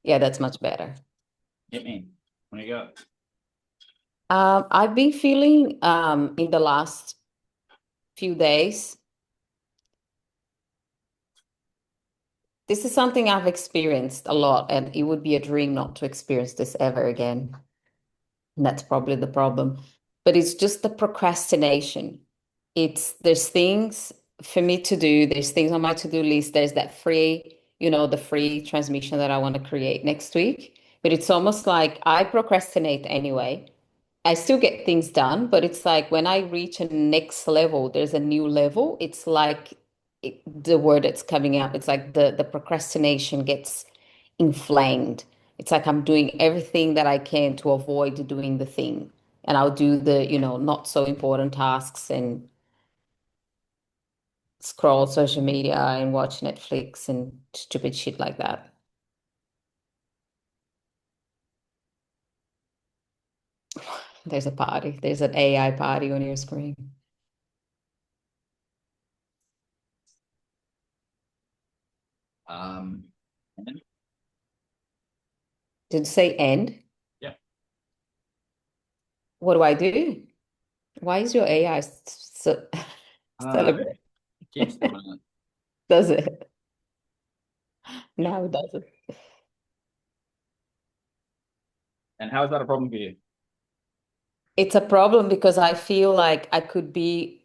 Yeah, that's much better. Hit me. When you go. I've been feeling in the last few days, this is something I've experienced a lot, and it would be a dream not to experience this ever again. And that's probably the problem. But it's just the procrastination. There's things for me to do, there's things on my to-do list, there's that free, the free transmission that I want to create next week. But it's almost like I procrastinate anyway. I still get things done, but it's like when I reach a next level, there's a new level. It's like the word that's coming up. It's like the procrastination gets inflamed. It's like I'm doing everything that I can to avoid doing the thing. And I'll do the, not so important tasks and scroll social media and watch Netflix and stupid shit like that. There's a party. There's an AI party on your screen. Um, Did you say end? yeah. What do I do? Why is your AI so celebrate? It keeps doing it. Does it? Yeah. No, it doesn't. And how is that a problem for you? It's a problem because I feel like I could be,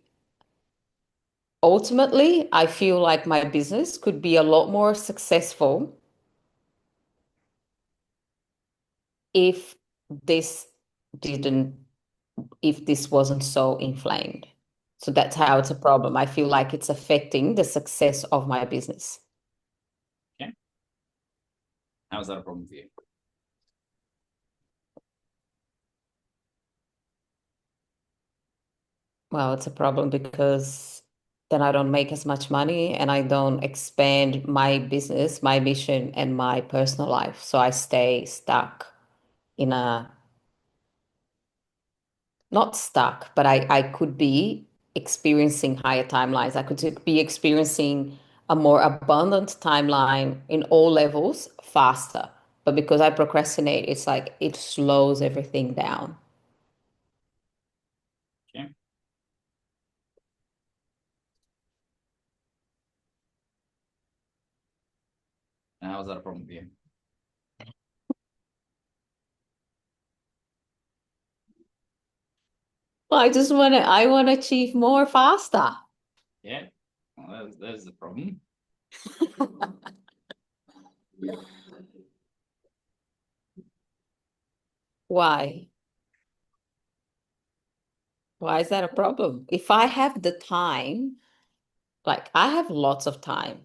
ultimately, I feel like my business could be a lot more successful if this didn't, if this wasn't so inflamed. So that's how it's a problem. I feel like it's affecting the success of my business. Okay. How is that a problem for you? Well, it's a problem because then I don't make as much money and I don't expand my business, my mission, and my personal life. So I stay stuck in a, not stuck, but I could be experiencing higher timelines. I could be experiencing a more abundant timeline in all levels faster. But because I procrastinate, it's like it slows everything down. Okay. And how is that a problem for you? Well, I want to achieve more faster. Yeah. Well, there's the problem. Why? Why is that a problem? If I have the time, like I have lots of time.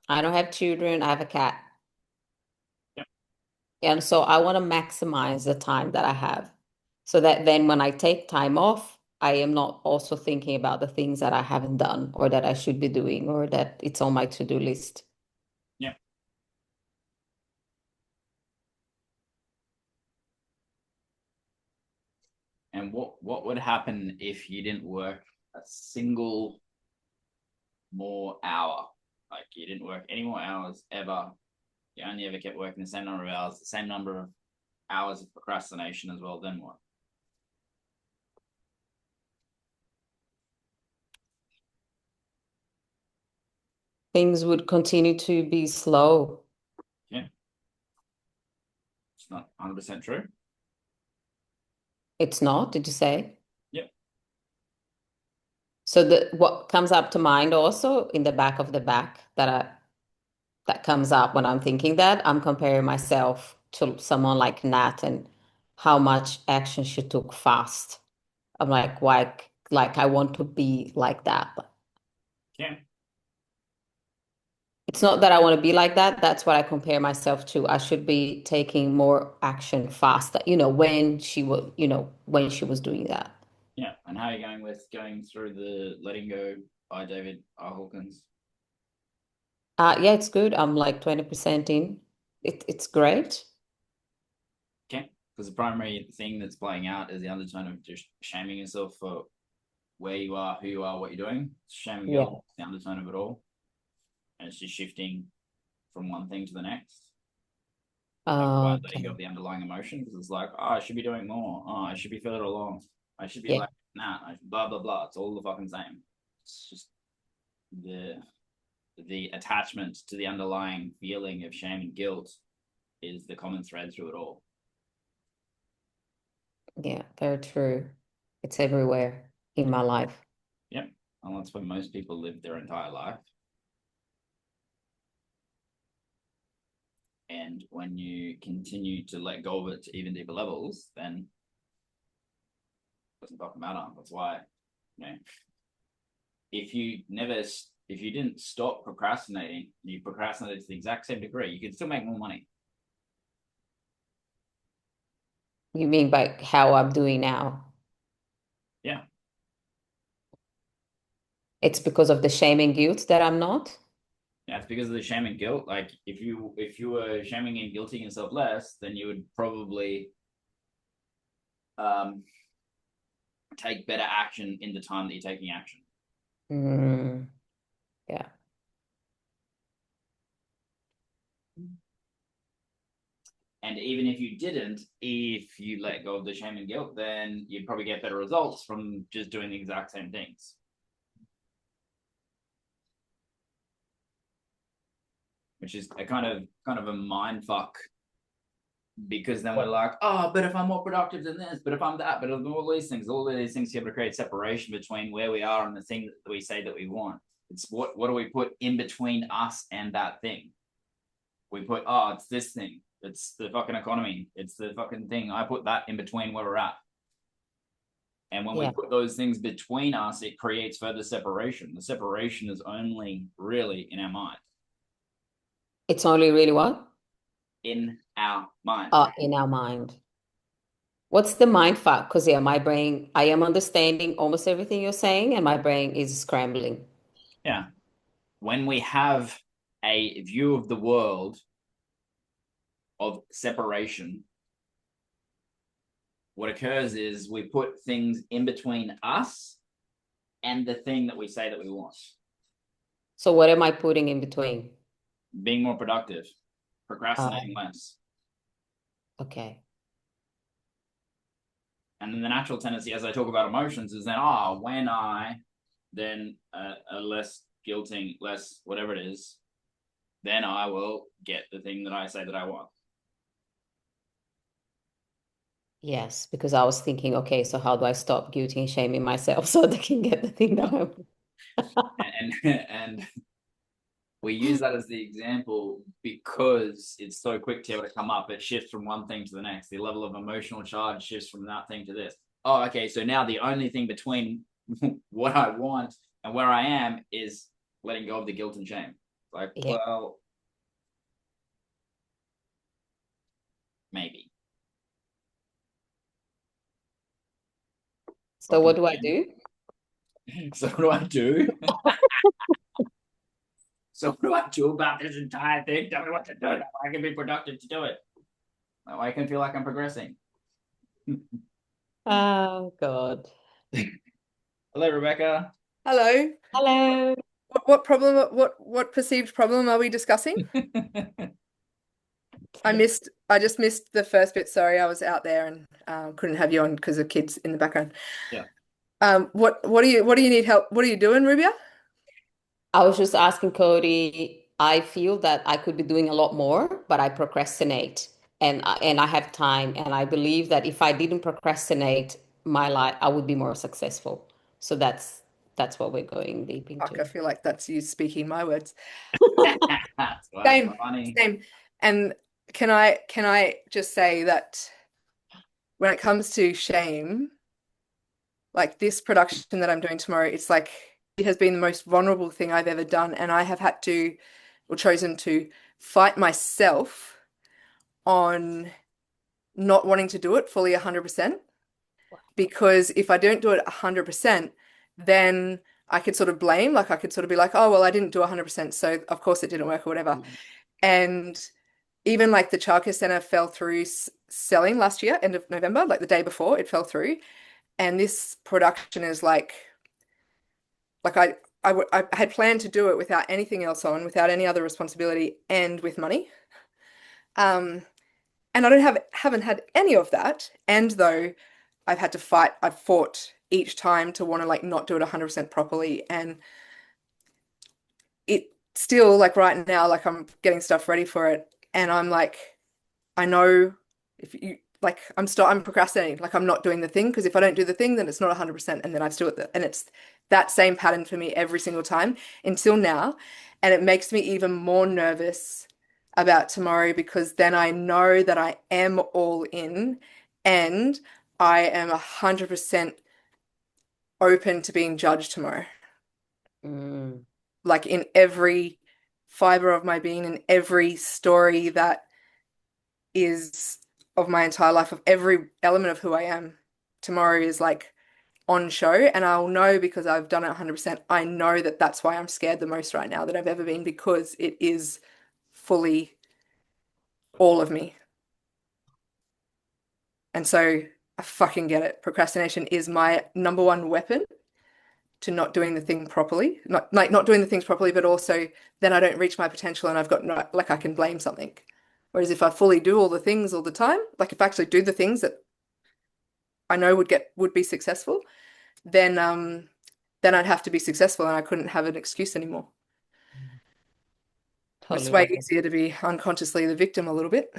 I don't have children, I have a cat. Yeah. And so I want to maximize the time that I have so that then when I take time off, I am not also thinking about the things that I haven't done or that I should be doing or that it's on my to-do list. Yeah. And what would happen if you didn't work a single more hour? Like you didn't work any more hours ever. You only ever kept working the same number of hours, the same number of hours of procrastination as well. Then what? Things would continue to be slow. Yeah. It's not 100% true. It's not, did you say? Yep. So the what comes up to mind also in the back of the back that comes up when I'm thinking that I'm comparing myself to someone like Nat and how much action she took fast. I'm like I want to be like that. But Yeah. it's not that I want to be like that. That's what I compare myself to. I should be taking more action faster, when she was doing that. Yeah. And how are you going with going through the Letting Go by David R. Hawkins? Yeah, it's good. I'm like 20% in. It's great. Okay. Because the primary thing that's playing out is the undertone of just shaming yourself for where you are, who you are, what you're doing. Shaming Yeah. guilt, the undertone of it all. And it's just shifting from one thing to the next. Like you are letting go of Okay. the underlying emotion because it's like, oh, I should be doing more. Oh, I should be further along. I should be Yeah. like, nah, blah blah blah. It's all the fucking same. It's just the the attachment to the underlying feeling of shame and guilt is the common thread through it all. Yeah. Very true. It's everywhere in my life. Yep. And that's where most people live their entire life. And when you continue to let go of it to even deeper levels, then it doesn't fucking matter. That's why, you know, if you didn't stop procrastinating, you procrastinated to the exact same degree, you could still make more money. You mean by how I'm doing now? Yeah. It's because of the shame and guilt that I'm not? Yeah, it's because of the shame and guilt. Like if you were shaming and guilting yourself less, then you would probably um take better action in the time that you're taking action. Mm, yeah. And even if you didn't, if you let go of the shame and guilt, then you'd probably get better results from just doing the exact same things. Which is a kind of a mind fuck because then we're like, oh, but if I'm more productive than this, but if I'm that, but all these things to be able to create separation between where we are and the thing that we say that we want. It's what do we put in between us and that thing? We put, oh, it's this thing. It's the fucking economy. It's the fucking thing. I put that in between where we're at. And when we Yeah. put those things between us, it creates further separation. The separation is only really in our mind. It's only really what? In our mind. In our mind. What's the mind fuck? Because yeah, my brain, I am understanding almost everything you're saying, and my brain is scrambling. Yeah. When we have a view of the world of separation, what occurs is we put things in between us and the thing that we say that we want. So what am I putting in between? Being more productive, procrastinating Um, less. okay. And then the natural tendency, as I talk about emotions, is then, oh, when I then less guilting, less whatever it is, then I will get the thing that I say that I want. Yes, because I was thinking, okay, so how do I stop guilty and shaming myself so that I can get the thing that I want? And we use that as the example because it's so quick to be able to come up. It shifts from one thing to the next. The level of emotional charge shifts from that thing to this. Oh, okay. So now the only thing between what I want and where I am is letting go of the guilt and shame. Like, Yeah. well, maybe. So Fucking what do I again. do? So what do I do? So what do I do about this entire thing? Tell me what to do. That I can be productive to do it. That way I can feel like I'm progressing. Oh God. Hello, Rebecca. Hello. Hello. What problem? What perceived problem are we discussing? I just missed the first bit. Sorry, I was out there and couldn't have you on because of kids in the background. Yeah. What do you need help? What are you doing, Rubia? I was just asking Cody, I feel that I could be doing a lot more, but I procrastinate and I have time. And I believe that if I didn't procrastinate my life, I would be more successful. So that's what we're going deep Fuck, I into. feel like that's you speaking my words. That's Same, funny. same. And can I just say that when it comes to shame, like this production that I'm doing tomorrow, it's like it has been the most vulnerable thing I've ever done, and I have had to or chosen to fight myself on not wanting to do it fully 100% because if I don't do it 100%, then I could sort of blame, like I could sort of be like, oh, well, I didn't do 100%, so of course it didn't work or whatever. And even like the childcare center fell through selling last year, end of November, like the day before it fell through. And this production is like I had planned to do it without anything else on, without any other responsibility, and with money. Um, And I haven't had any of that. And though I've had to fight, I've fought each time to want to like not do it 100% properly. And it still like right now, like I'm getting stuff ready for it. And I'm like, I know if you like I'm procrastinating. Like I'm not doing the thing because if I don't do the thing, then it's not 100% and then I've still and it's that same pattern for me every single time until now. And it makes me even more nervous about tomorrow because then I know that I am all in and I am 100% open to being judged tomorrow. Mm. Like in every fiber of my being, in every story that is of my entire life, of every element of who I am. Tomorrow is like on show, and I'll know because I've done it 100%. I know that that's why I'm scared the most right now that I've ever been because it is fully all of me. And so I fucking get it. Procrastination is my number one weapon to not doing the thing properly. Not doing the things properly, but also then I don't reach my potential and I've got no, like I can blame something. Whereas if I fully do all the things all the time, like if I actually do the things that I know would be successful, then I'd have to be successful and I couldn't have an excuse anymore. It's Totally way relate. easier to be unconsciously the victim a little bit.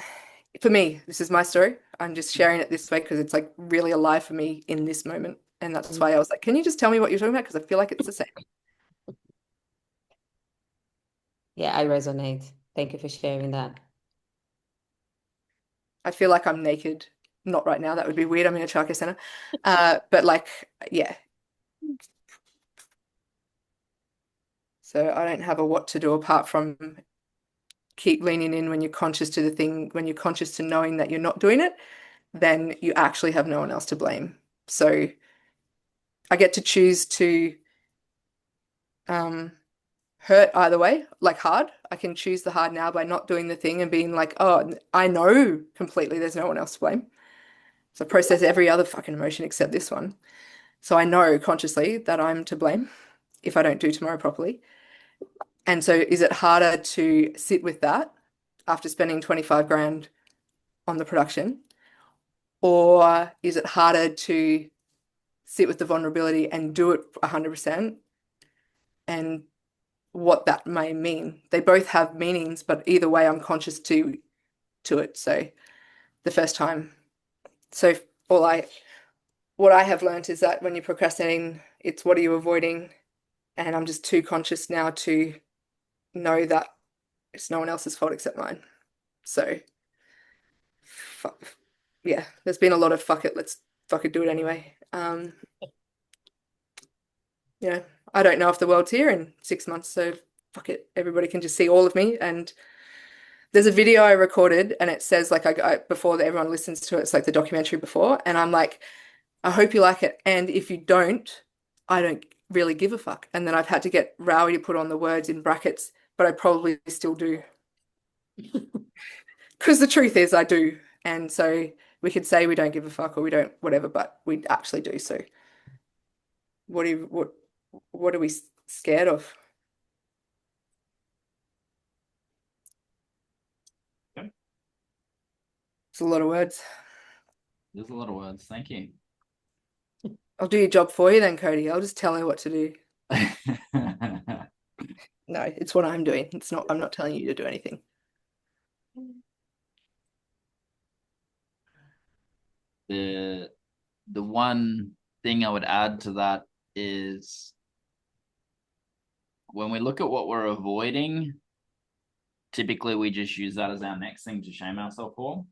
For me, this is my story. I'm just sharing it this way because it's like really alive for me in this moment. And that's why I was like, can you just tell me what you're talking about? Because I feel like it's the same. Yeah, I resonate. Thank you for sharing that. I feel like I'm naked. Not right now. That would be weird. I'm in a childcare center. But like, yeah. So I don't have a what to do apart from keep leaning in when you're conscious to the thing, when you're conscious to knowing that you're not doing it, then you actually have no one else to blame. So I get to choose to um, hurt either way, like hard. I can choose the hard now by not doing the thing and being like, oh, I know completely there's no one else to blame. So I process every other fucking emotion except this one. So I know consciously that I'm to blame if I don't do tomorrow properly. And so is it harder to sit with that after spending 25 grand on the production? Or is it harder to sit with the vulnerability and do it 100% and what that may mean? They both have meanings, but either way, I'm conscious to it. So the first time. So all I what I have learned is that when you're procrastinating, it's what are you avoiding? And I'm just too conscious now to know that it's no one else's fault except mine. So fuck, yeah, there's been a lot of fuck it, let's fucking do it anyway. You know, I don't know if the world's here in 6 months, so fuck it. Everybody can just see all of me. And there's a video I recorded, and it says like before everyone listens to it, it's like the documentary before, and I'm like, I hope you like it, and if you don't, I don't really give a fuck. And then I've had to get Rowie to put on the words in brackets, but I probably still do. Because the truth is, I do. And so we could say we don't give a fuck or we don't, whatever, but we actually do. So what are we scared of? Okay. It's a lot of words. There's a lot of words. Thank you. I'll do your job for you then, Cody. I'll just tell her what to do. No, it's what I'm doing. It's not, I'm not telling you to do anything. The one thing I would add to that is when we look at what we're avoiding, typically we just use that as our next thing to shame ourselves for.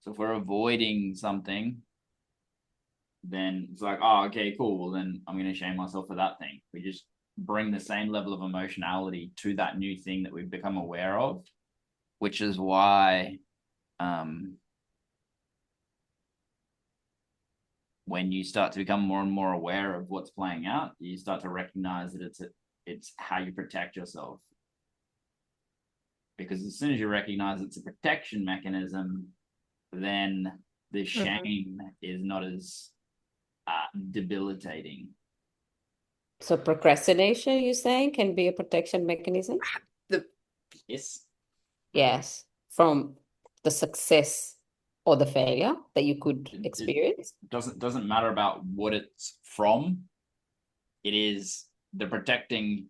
So if we're avoiding something, then it's like, oh, okay, cool. Well, then I'm going to shame myself for that thing. We just bring the same level of emotionality to that new thing that we've become aware of, which is why when you start to become more and more aware of what's playing out, you start to recognize that it's how you protect yourself. Because as soon as you recognize it's a protection mechanism, then the shame is not as debilitating. So procrastination, you're saying, can be a protection mechanism? The Yes. Yes, from the success or the failure that you could It experience. doesn't matter about what it's from. It is the protecting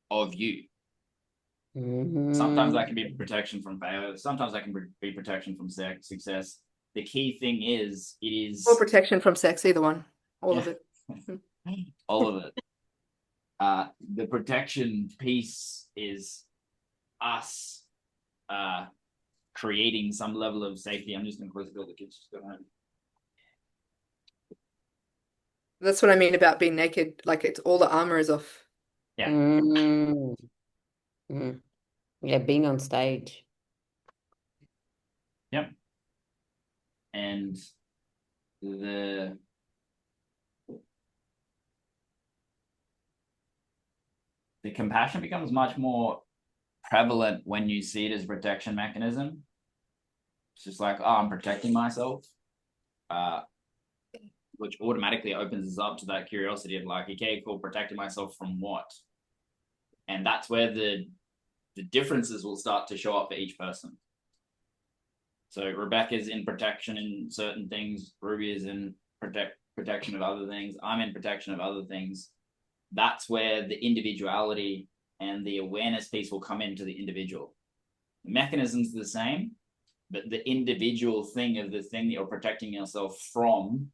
of you. Sometimes that can be protection from failure. Sometimes that can be protection from success. The key thing is, it Or is protection from sex, either one. All of yeah, it. all of it. The protection piece is us creating some level of safety. I'm just going to close the door. The kids just go home. That's what I mean about being naked. Like it's all the armor is off. Yeah. Mm, mm. Yeah, being on stage. Yep. And the compassion becomes much more prevalent when you see it as a protection mechanism. It's just like, oh, I'm protecting myself, which automatically opens us up to that curiosity of like, okay, cool, protecting myself from what? And that's where the differences will start to show up for each person. So Rebecca's in protection in certain things, Ruby is in protection of other things, I'm in protection of other things. That's where the individuality and the awareness piece will come into the individual. The mechanism's the same, but the individual thing of the thing that you're protecting yourself from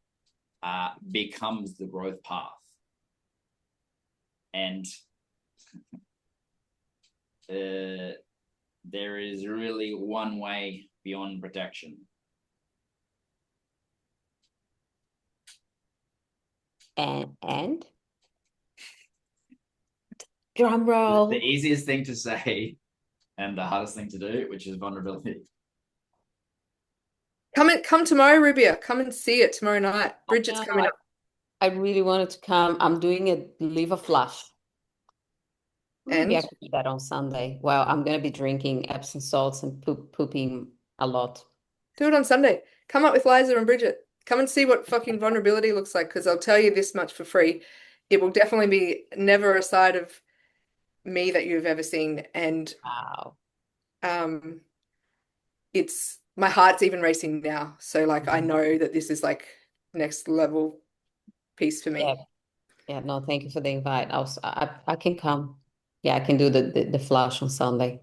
becomes the growth path. And there is really one way beyond protection. And drum The roll. easiest thing to say and the hardest thing to do, which is vulnerability. Come tomorrow, Rubia. Come and see it tomorrow night. Bridget's No, coming up. I really wanted to come. I'm doing a liver flush. Maybe I And could do that on Sunday. Well, I'm going to be drinking Epsom salts and pooping a lot. do it on Sunday. Come up with Liza and Bridget. Come and see what fucking vulnerability looks like, because I'll tell you this much for free. It will definitely be never a side of me that you've ever seen. And Wow. um it's my heart's even racing now. So like I know that this is like next level piece for Yeah. me. Yeah. No, thank you for the invite. I can come. Yeah, I can do the flush on Sunday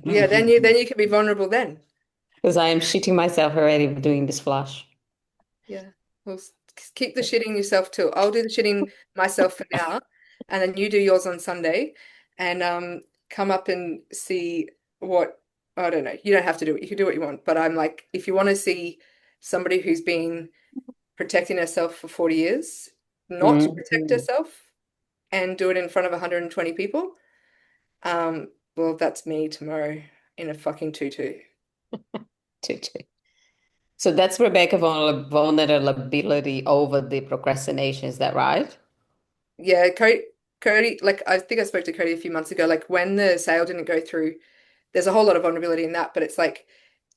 Yeah, then you can be vulnerable then. because I am shitting myself already doing this flush. Yeah. Well, keep the shitting yourself too. I'll do the shitting myself for now, and then you do yours on Sunday, and come up and see what I don't know. You don't have to do it. You can do what you want. But I'm like, if you want to see somebody who's been protecting herself for 40 years, not to protect Mhm. herself and do it in front of 120 people, well, that's me tomorrow in a fucking tutu. Too, too. So that's Rebecca vulnerability over the procrastination. Is that right? Yeah, Cody, like I think I spoke to Cody a few months ago, like when the sale didn't go through, there's a whole lot of vulnerability in that, but it's like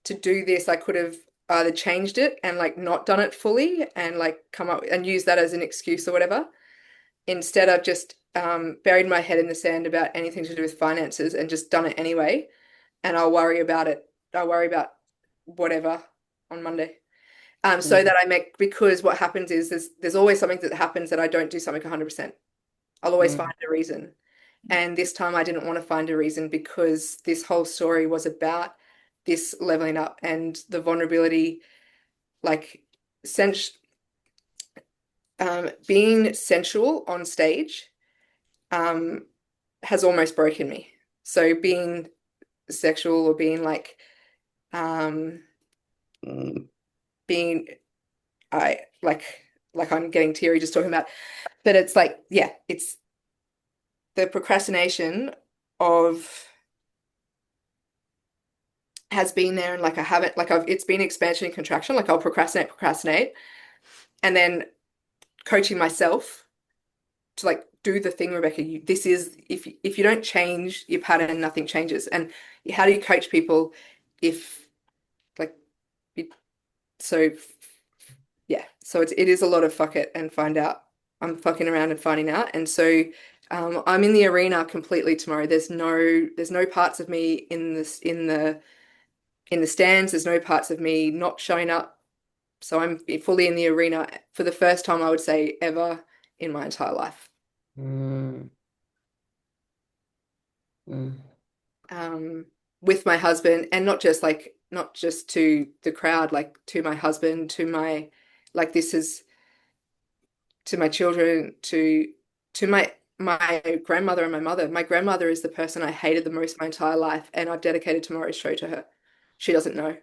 to do this, I could have either changed it and like not done it fully and like come up and use that as an excuse or whatever. Instead, I've just buried my head in the sand about anything to do with finances and just done it anyway. And I'll worry about it. I'll worry about whatever on Monday. So Mm. that I make, because what happens is there's always something that happens that I don't do something 100%. I'll always find Mm. a reason. And this time I didn't want to find a reason because this whole story was about this leveling up and the vulnerability, like sens being sensual on stage um, has almost broken me. So being sexual or being um, Mm. being I like I'm getting teary just talking about, but it's like yeah, it's the procrastination of has been there and like I haven't like I've it's been expansion and contraction, like I'll procrastinate and then coaching myself to like do the thing, Rebecca. This is if you don't change your pattern, nothing changes. And how do you coach people if like you, so yeah, so it is a lot of fuck it and find out. I'm fucking around and finding out. And so I'm in the arena completely tomorrow. There's no parts of me in the stands. There's no parts of me not showing up. So I'm fully in the arena for the first time, I would say, ever in my entire life. Mm. Mm. With my husband, and not just to the crowd, like to my husband, this is to my children, to my grandmother and my mother. My grandmother is the person I hated the most my entire life, and I've dedicated tomorrow's show to her. She doesn't know.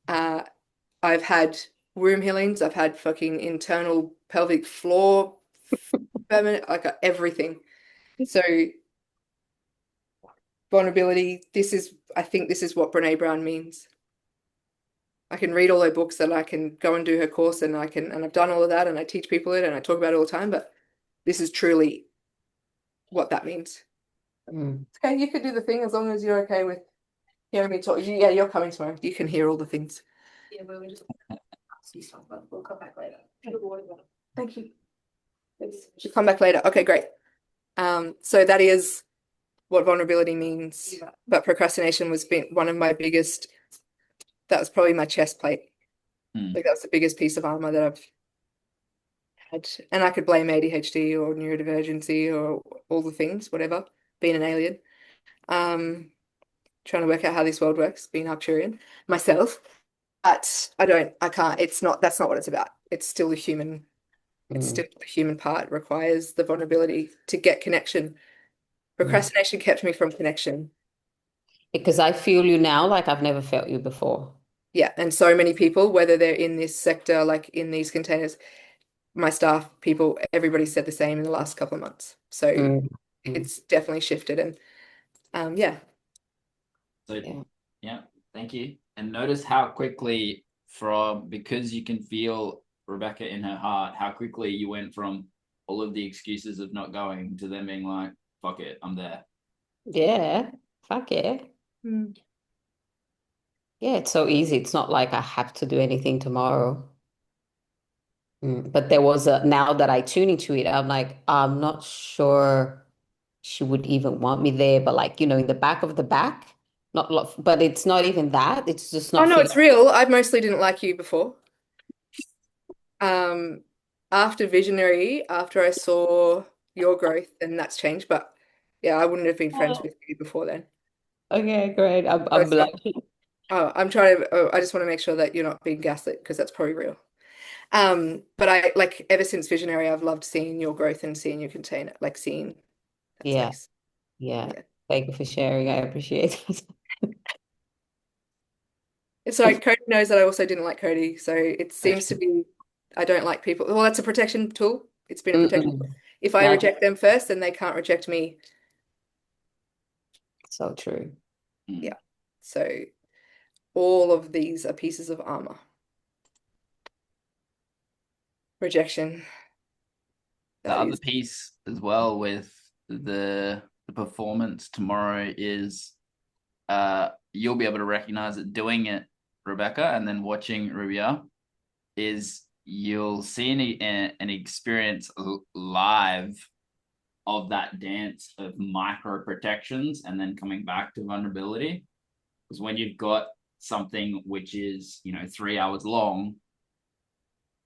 Uh, I've had womb healings. I've had fucking internal pelvic floor permanent, like everything. So vulnerability. I think this is what Brene Brown means. I can read all her books and I can go and do her course and and I've done all of that and I teach people it and I talk about it all the time, but this is truly what that means. Mm. Okay, you could do the thing as long as you're okay with hearing me talk. Yeah, you're coming tomorrow. You can hear all the things. Yeah, but we just see something. We'll come back later. Thank you. She'll come back later. Okay, great. So that is what vulnerability means. Yeah. But procrastination was been one of my biggest, that was probably my chest plate. Like that was the biggest piece of armor that I've had. And I could blame ADHD or neurodivergency or all the things, whatever, being an alien. Trying to work out how this world works, being Arcturian myself. But I can't, that's not what it's about. It's still the human, it's Mm. still the human part requires the vulnerability to get connection. Mm. Procrastination kept me from connection. Because I feel you now like I've never felt you before. Yeah, and so many people, whether they're in this sector, like in these containers, my staff, people, everybody said the same in the last couple of months. So Mm. Mm. it's definitely shifted. And yeah. So, Yeah. yeah, thank you. And notice how quickly because you can feel Rebecca in her heart, how quickly you went from all of the excuses of not going to them being like, fuck it, I'm there. Yeah. Fuck yeah. Mm. Yeah, it's so easy. It's not like I have to do anything tomorrow. But there was now that I tune into it, I'm like, I'm not sure she would even want me there, but like, in the back of the back, but it's not even that. It's just Oh not no, feeling. it's real. I mostly didn't like you before. Um, After Visionary, after I saw your growth, and that's changed. But yeah, I wouldn't have been friends with you before then. Okay, great. I'm That's not. blushing. Oh, I'm trying to. Oh, I just want to make sure that you're not being gaslit because that's probably real. But I like ever since Visionary, I've loved seeing your growth and seeing your container, like seeing that Yeah, space. yeah. Yeah. Thank you for sharing. I appreciate it. It's like Cody knows that I also didn't like Cody, so it seems to be I don't like people. Well, that's a protection tool. It's been a protection tool. Mm-mm. If I Like, reject them first, then they can't reject me. so true. Yeah. So all of these are pieces of armor. Rejection. The That other is. piece as well with the performance tomorrow is you'll be able to recognize it doing it, Rebecca, and then watching Rubia is you'll see an experience live of that dance of micro protections and then coming back to vulnerability. Because when you've got something which is 3 hours long,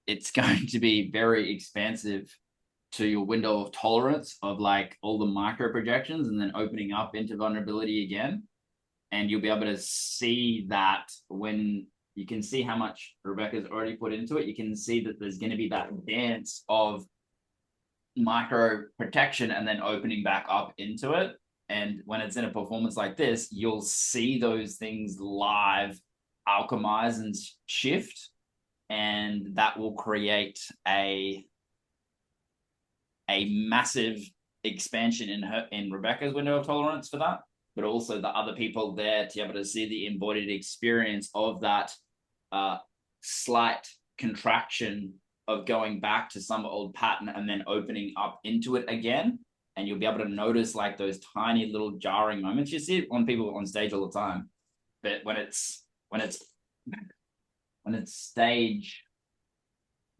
it's going to be very expansive to your window of tolerance of like all the micro projections and then opening up into vulnerability again. And you'll be able to see that when you can see how much Rebecca's already put into it, you can see that there's going to be that dance of micro protection and then opening back up into it. And when it's in a performance like this, you'll see those things live alchemize and shift. And that will create a massive expansion in Rebecca's window of tolerance for that, but also the other people there to be able to see the embodied experience of that slight contraction of going back to some old pattern and then opening up into it again. And you'll be able to notice like those tiny little jarring moments. You see it on people on stage all the time, but when it's stage,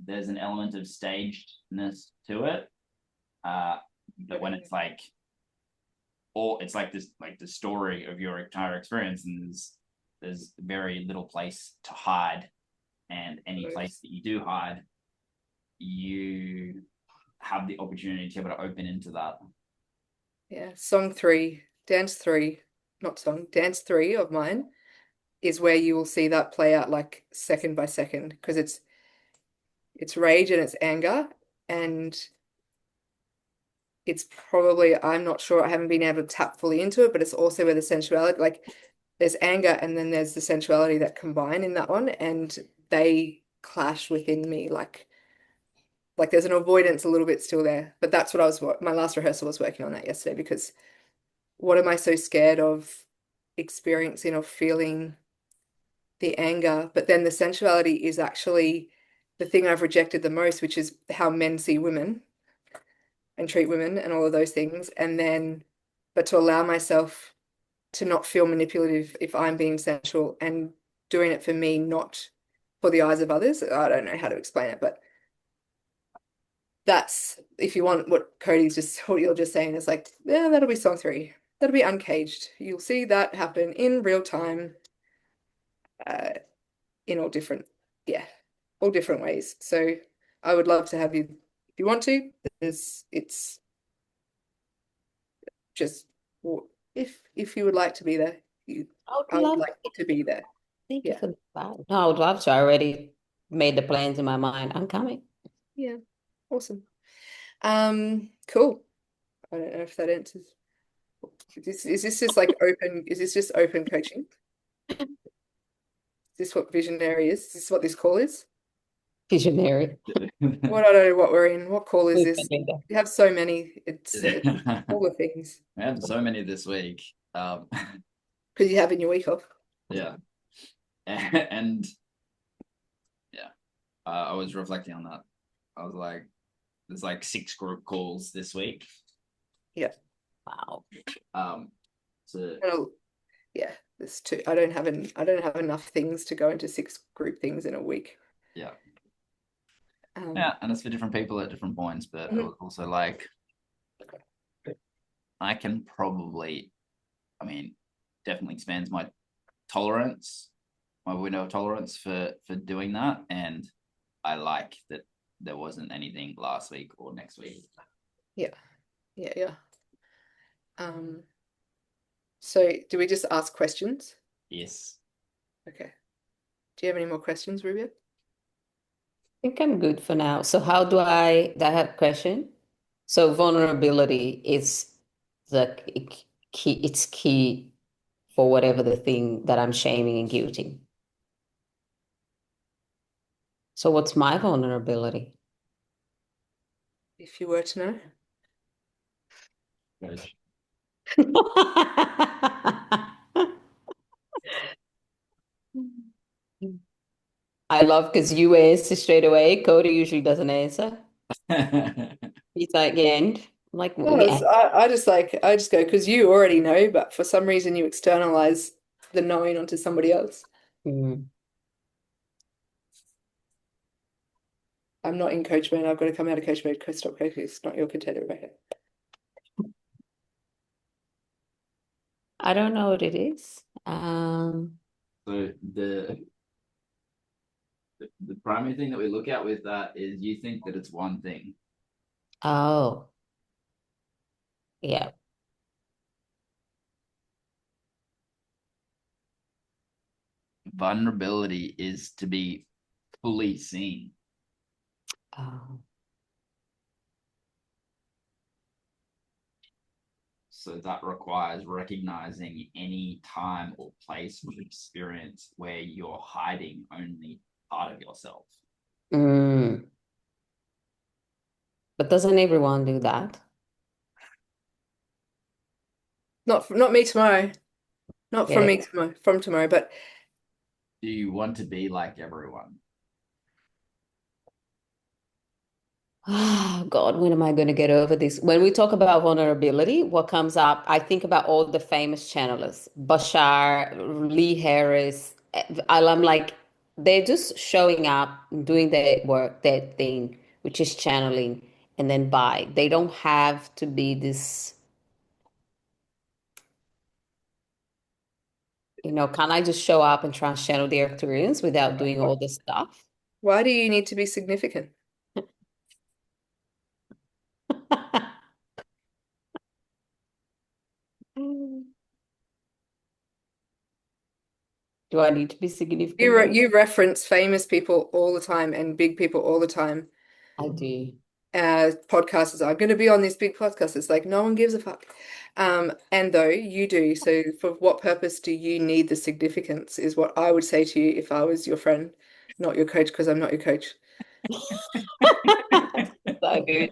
there's an element of stagedness to it. But when it's like it's like this, like the story of your entire experience, and there's very little place to hide, and any place that you do hide, you have the opportunity to be able to open into that. Yeah, dance three of mine is where you will see that play out like second by second because it's rage and it's anger and it's probably I'm not sure I haven't been able to tap fully into it, but it's also where the sensuality like there's anger and then there's the sensuality that combine in that one and they clash within me like there's an avoidance a little bit still there. But that's what my last rehearsal was working on that yesterday because what am I so scared of experiencing or feeling the anger? But then the sensuality is actually the thing I've rejected the most, which is how men see women and treat women and all of those things. And then, but to allow myself to not feel manipulative if I'm being sensual and doing it for me, not for the eyes of others. I don't know how to explain it, but that's if you want what what you're just saying is like, yeah, that'll be song three. That'll be uncaged. You'll see that happen in real time, in all different, yeah, all different ways. So I would love to have you if you want to. It's just if you would like to be there, I would I would love like to be there. Thank you Yeah. for that. No, I would love to. I already made the plans in my mind. I'm coming. Yeah. Awesome. Cool. I don't know if that answers. Is this just like open? Is this just open coaching? Is this what visionary is? Is this what this call is? Visionary. What I don't know what we're in. What call is this? We You have so many. It's all the things We have so many this week. because you have in your week off. Yeah. And yeah, I was reflecting on that. I was like, there's like 6 group calls this week. Yeah. Wow. So yeah, there's two. I don't have enough things to go into 6 group things in a week. yeah. Yeah, and it's for different people at different points, but it was also like I can probably, I mean, definitely expands my tolerance, my window of tolerance for doing that, and I like that there wasn't anything last week or next week. Yeah. So do we just ask questions? Yes. Okay. Do you have any more questions, Rubia? I think I'm good for now. So how do I have a question? So vulnerability is the key, it's key for whatever the thing that I'm shaming and guilting. So what's my vulnerability? If you were to know. Good. I love because you answer straight away. Cody usually doesn't answer. He's like, and I'm like, No, yeah. I just go because you already know, but for some reason you externalize the knowing onto somebody else. Mm. I'm not in coach mode. I've got to come out of coach mode. Stop coaching. It's not your contender, Rebecca. I don't know what it is. So the primary thing that we look at with that is you think that it's one thing. Oh, yeah. Vulnerability is to be fully seen. Oh. So that requires recognizing any time or place or experience where you're hiding only part of yourself. Mm. But doesn't everyone do that? Not me tomorrow. Not from Yeah. me tomorrow. From tomorrow, but Do you want to be like everyone? Oh God, when am I going to get over this? When we talk about vulnerability, what comes up, I think about all the famous channelers, Bashar, Lee Harris. I'm like, they're just showing up, doing their work, their thing, which is channeling. and then buy. They don't have to be this, can I just show up and try and channel their experience without doing all this stuff? Why do you need to be significant? Do I need to be significant You though? you reference famous people all the time and big people all the time. I do. Podcasters, I'm going to be on this big podcast. It's like no one gives a fuck. And though you do, so for what purpose do you need the significance? Is what I would say to you if I was your friend, not your coach, because I'm not your coach. So good.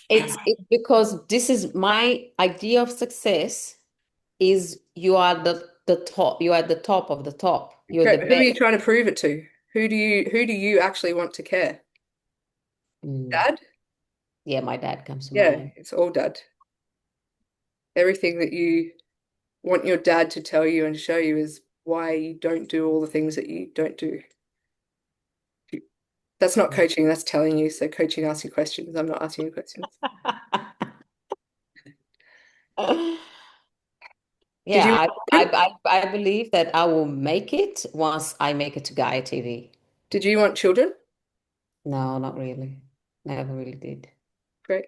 It's because this is my idea of success is you are the top. You are at the top of the top. You're the Okay, who are best. you trying to prove it to? Who do you actually want to care? Mm. Dad? Yeah, my dad comes to Yeah, mind. it's all dad. Everything that you want your dad to tell you and show you is why you don't do all the things that you don't do. That's not coaching, that's telling you. So coaching asks you questions. I'm not asking you questions. Did you Yeah, want I, children? I I I believe that I will make it once I make it to Gaia TV. Did you want children? No, not really. Never really did. Great.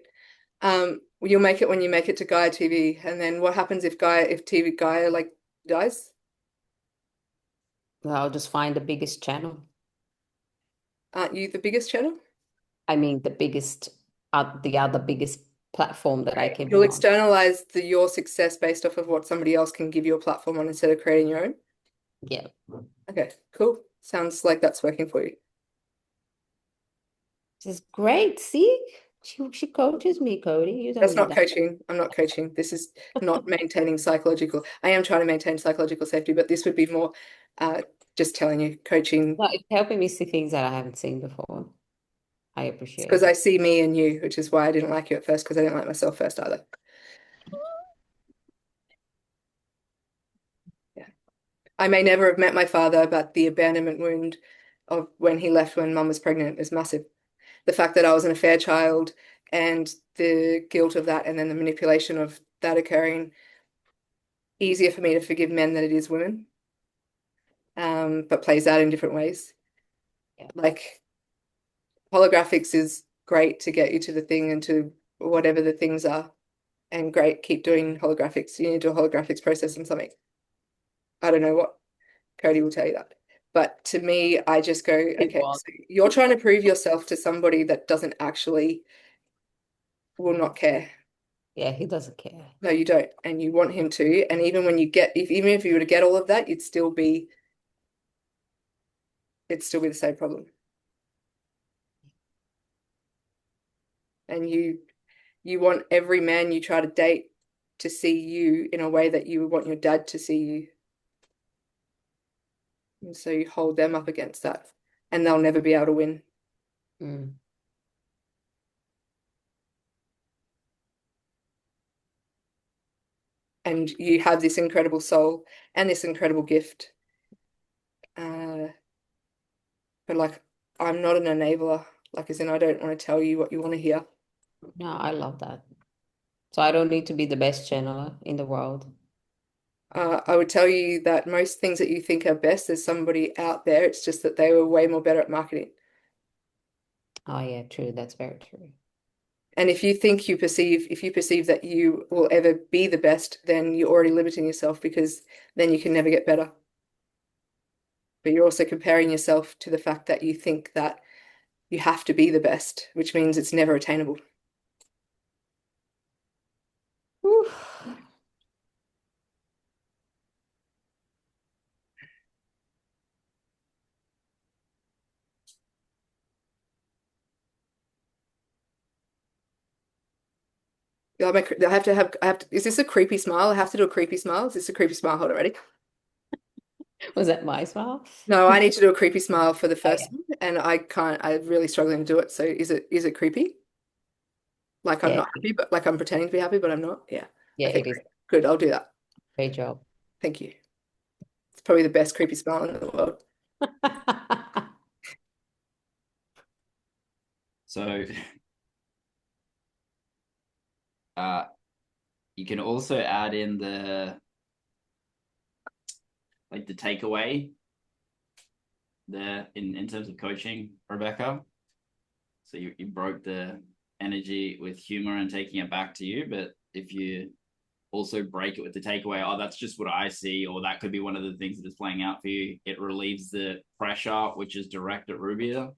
You'll make it when you make it to Gaia TV. And then what happens if TV Gaia like dies? I'll just find the biggest channel. Aren't you the biggest channel? I mean, the other biggest platform that I Right. can You'll be on. externalize your success based off of what somebody else can give you a platform on instead of creating your own. Yeah, Okay, cool. Sounds like that's working for you. this is great. See, she coaches me, Cody. You don't That's need not that. coaching. I'm not coaching. This is not maintaining psychological. I am trying to maintain psychological safety, but this would be more just telling you coaching. No, it's helping me see things that I haven't seen before. I It's appreciate because I it. see me and you, which is why I didn't like you at first, because I didn't like myself first either. Yeah. I may never have met my father, but the abandonment wound of when he left when mum was pregnant is massive. The fact that I was an affair child and the guilt of that and then the manipulation of that occurring, easier for me to forgive men than it is women, but plays out in different ways. Yeah. Like holographics is great to get you to the thing and to whatever the things are. And great, keep doing holographics. You need to do a holographics process on something. I don't know what Cody will tell you that. But to me, I just go, It okay, was. so you're trying to prove yourself to somebody that doesn't actually will not care. Yeah, he doesn't care. No, you don't. And you want him to. And even when you get, if even if you were to get all of that, it'd still be the same problem. And you want every man you try to date to see you in a way that you would want your dad to see you. And so you hold them up against that, and they'll never be able to win. Mm. And you have this incredible soul and this incredible gift. But like, I'm not an enabler. Like, as in, I don't want to tell you what you want to hear. No, I love that. So I don't need to be the best channeler in the world. I would tell you that most things that you think are best, there's somebody out there. It's just that they were way more better at marketing. Oh yeah, true. That's very true. And if you perceive that you will ever be the best, then you're already limiting yourself because then you can never get better. But you're also comparing yourself to the fact that you think that you have to be the best, which means it's never attainable. Whew. Is this a creepy smile? I have to do a creepy smile. Is this a creepy smile? Hold on, ready? Was that my smile? No, I need to do a creepy smile for the Oh first yeah. one, and I can't, I'm really struggling to do it. So is it creepy? Like I'm Yeah, not happy, but like I'm pretending to be happy, but I'm not. Yeah. yeah, Okay, it is. great. Good, I'll do that. Great job. Thank you. It's probably the best creepy smile in the world. So You can also add in the takeaway there in terms of coaching, Rebecca. So you broke the energy with humor and taking it back to you, but if you also break it with the takeaway, oh, that's just what I see, or that could be one of the things that is playing out for you. It relieves the pressure, which is direct at Rubia.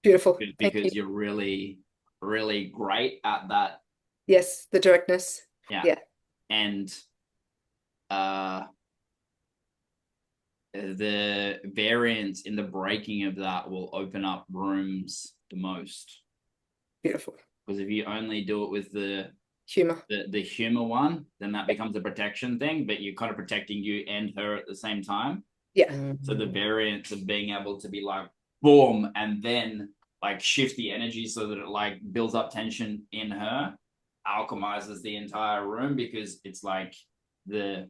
Beautiful. Because you're really, really great at that. Yes, the directness. Yeah. And the variance in the breaking of that will open up rooms the most. Beautiful. Because if you only do it with the humor, the humor one, then that becomes a protection thing, but you're kind of protecting you and her at the same time. Yeah. So the variance of being able to be like boom and then like shift the energy so that it like builds up tension in her, alchemizes the entire room, because it's like the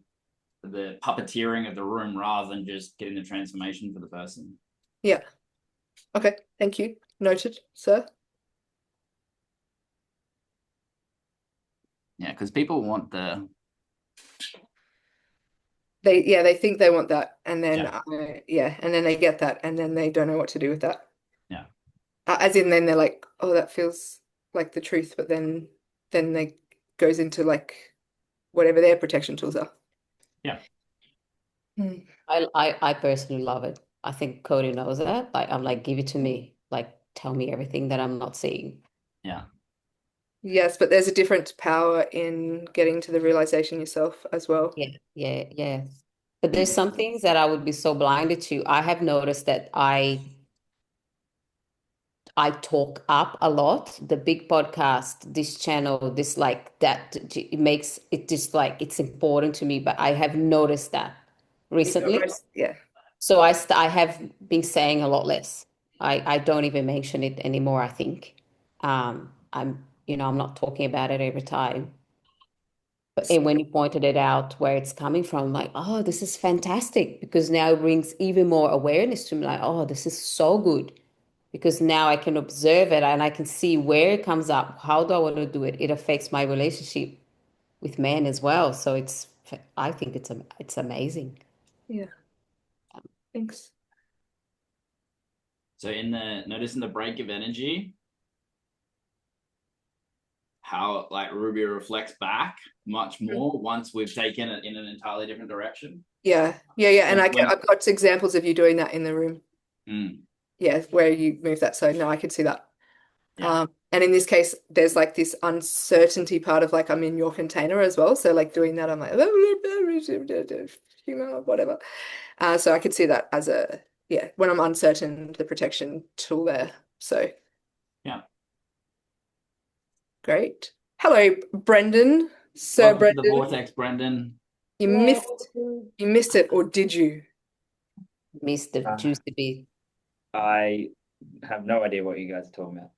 puppeteering of the room rather than just getting the transformation for the person. Yeah. Okay. Thank you. Noted, sir. Yeah, because people want they think they want that, and then Yeah. and then they get that, and then they don't know what to do with that. Yeah. As in, then they're like, oh, that feels like the truth, but then they goes into like whatever their protection tools are. Yeah. I personally love it. I think Cody knows that. Like I'm like, give it to me. Like tell me everything that I'm not seeing. Yeah. Yes, but there's a different power in getting to the realization yourself as well. Yeah. But there's some things that I would be so blinded to. I have noticed that I talk up a lot. The big podcast, this channel, this like that, it makes it just like it's important to me. But I have noticed that recently. Yeah. So I have been saying a lot less. I don't even mention it anymore, I think. I'm not talking about it every time. But and when you pointed it out where it's coming from, I'm like, oh, this is fantastic because now it brings even more awareness to me. Like, oh, this is so good because now I can observe it and I can see where it comes up. How do I want to do it? It affects my relationship with men as well. So I think it's amazing. Yeah. Thanks. So noticing the break of energy, how like Ruby reflects back much more once we've taken it in an entirely different direction. Yeah. And I've got examples of you doing that in the room. Yeah, where you move that. So no, I can see that. Yeah. And in this case, there's like this uncertainty part of like I'm in your container as well. So like doing that, I'm like whatever. So I could see that as when I'm uncertain, the protection tool there. So yeah. Great. Hello, Brendan. Sir Welcome Brendan. to the Vortex, Brendan. You missed it, or did you? Missed the juicy bit. I have no idea what you guys are talking about.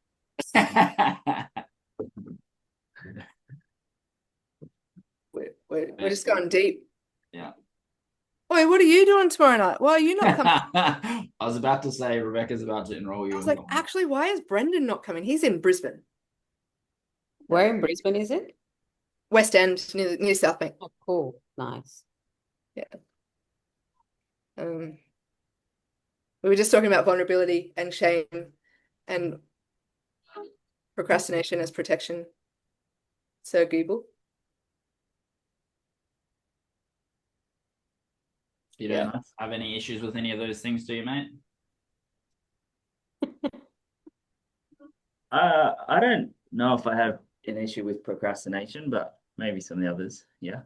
We're just going deep. Yeah. Wait, what are you doing tomorrow night? Why are you not coming? I was about to say Rebecca's about to enroll you. I was like, actually, why is Brendan not coming? He's in Brisbane. Where in Brisbane is it? West End, near South Bank. Oh, cool. Nice. Yeah. We were just talking about vulnerability and shame and procrastination as protection. Sir Google. You don't have any issues with any of those things, do you, mate? I don't know if I have an issue with procrastination, but maybe some of the others, yeah.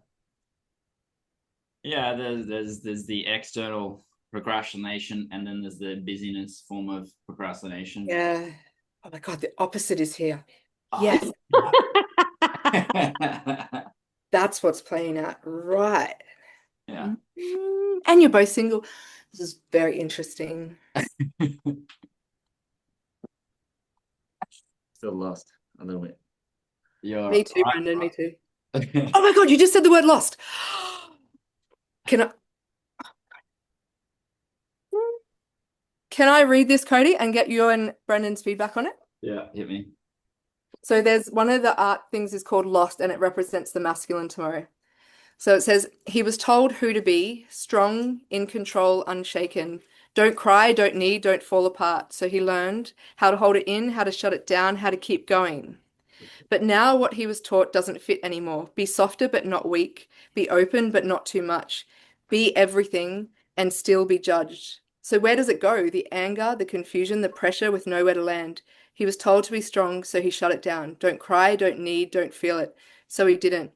Yeah, there's the external procrastination, and then there's the busyness form of procrastination. Yeah. Oh my God, the opposite is here. Yes. That's what's playing out. Right. Yeah. And you're both single. This is very interesting. Still lost a little bit. Me too, Brendan, me too. Oh my God, you just said the word lost. Can I read this, Cody, and get you and Brendan's feedback on it? Yeah, hit me. So there's one of the art things is called Lost, and it represents the masculine tomorrow. So it says, he was told who to be, strong, in control, unshaken. Don't cry, don't need, don't fall apart. So he learned how to hold it in, how to shut it down, how to keep going. But now what he was taught doesn't fit anymore. Be softer but not weak. Be open but not too much. Be everything and still be judged. So where does it go? The anger, the confusion, the pressure with nowhere to land. He was told to be strong, so he shut it down. Don't cry, don't need, don't feel it. So he didn't.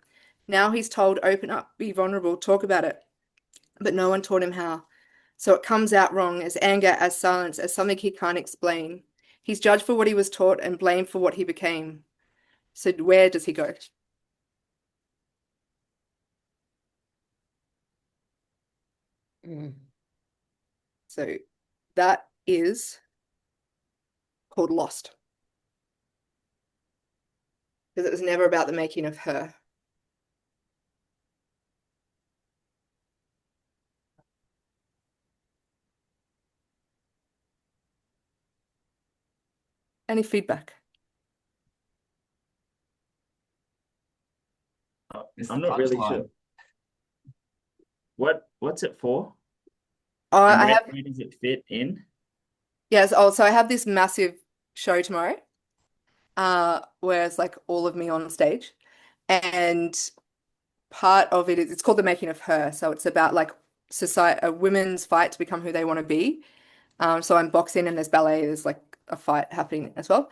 Now he's told, open up, be vulnerable, talk about it. But no one taught him how. So it comes out wrong as anger, as silence, as something he can't explain. He's judged for what he was taught and blamed for what he became. So where does he go? Mm. So that is called Lost. Because it was never about the making of her. Any feedback? It's I'm the not really punchline. sure. What's it for? Oh, And I where, have, where does it fit in? yes, also I have this massive show tomorrow, where it's like all of me on stage. And part of it is it's called The Making of Her. So it's about like society, a women's fight to become who they want to be. So I'm boxing and there's ballet, there's like a fight happening as well.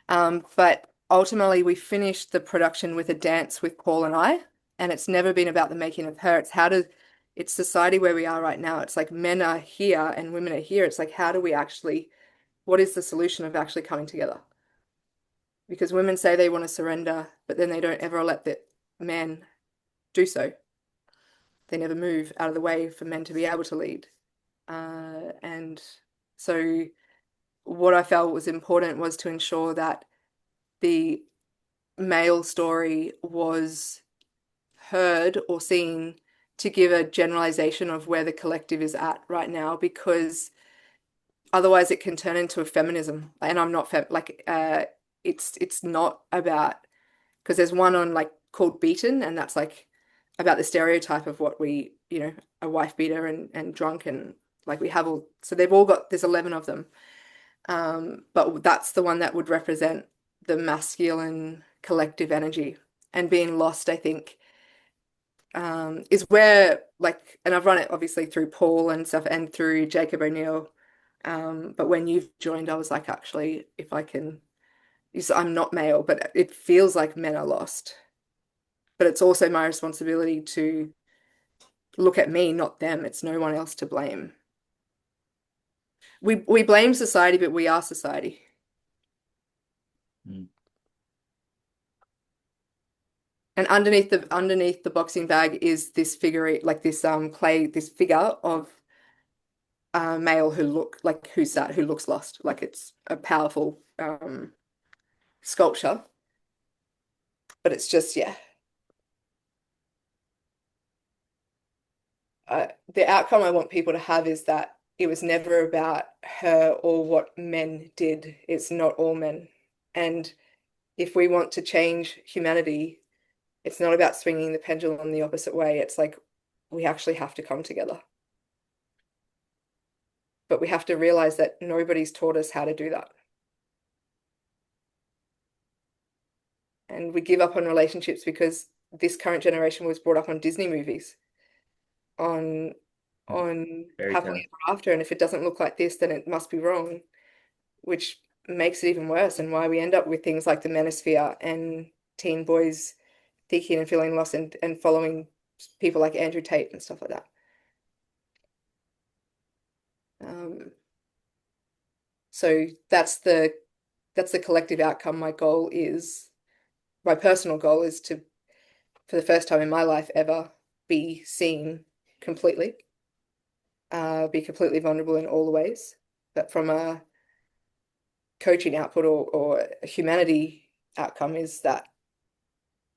But ultimately we finished the production with a dance with Paul and I, and it's never been about the making of her. It's how to, it's society where we are right now. It's like men are here and women are here. It's like, how do we actually, what is the solution of actually coming together? Because women say they want to surrender, but then they don't ever let the men do so. They never move out of the way for men to be able to lead. And so what I felt was important was to ensure that the male story was heard or seen to give a generalization of where the collective is at right now, because otherwise it can turn into a feminism. And I'm not it's not about, because there's one on like called Beaten, and that's like about the stereotype of what we, a wife beater and drunk, and like we have all, so they've all got, there's 11 of them. But that's the one that would represent the masculine collective energy. And being lost, I think, is where like, and I've run it obviously through Paul and stuff and through Jacob O'Neill. But when you've joined, I was like, actually, if I can, I'm not male, but it feels like men are lost. But it's also my responsibility to look at me, not them. It's no one else to blame. We blame society, but we are society. Mm. And underneath the boxing bag is this figure, like this clay, this figure of a male who look like who's that, who looks lost. Like it's a powerful sculpture. But it's just, yeah. The outcome I want people to have is that it was never about her or what men did. It's not all men. And if we want to change humanity, it's not about swinging the pendulum the opposite way. It's like we actually have to come together. But we have to realize that nobody's taught us how to do that. And we give up on relationships because this current generation was brought up on Disney movies, on Very happily tough. ever after. And if it doesn't look like this, then it must be wrong, which makes it even worse, and why we end up with things like the manosphere and teen boys thinking and feeling lost and following people like Andrew Tate and stuff like that. So that's the collective outcome. My personal goal is to, for the first time in my life ever, be seen completely, be completely vulnerable in all the ways. But from a coaching output or a humanity outcome is that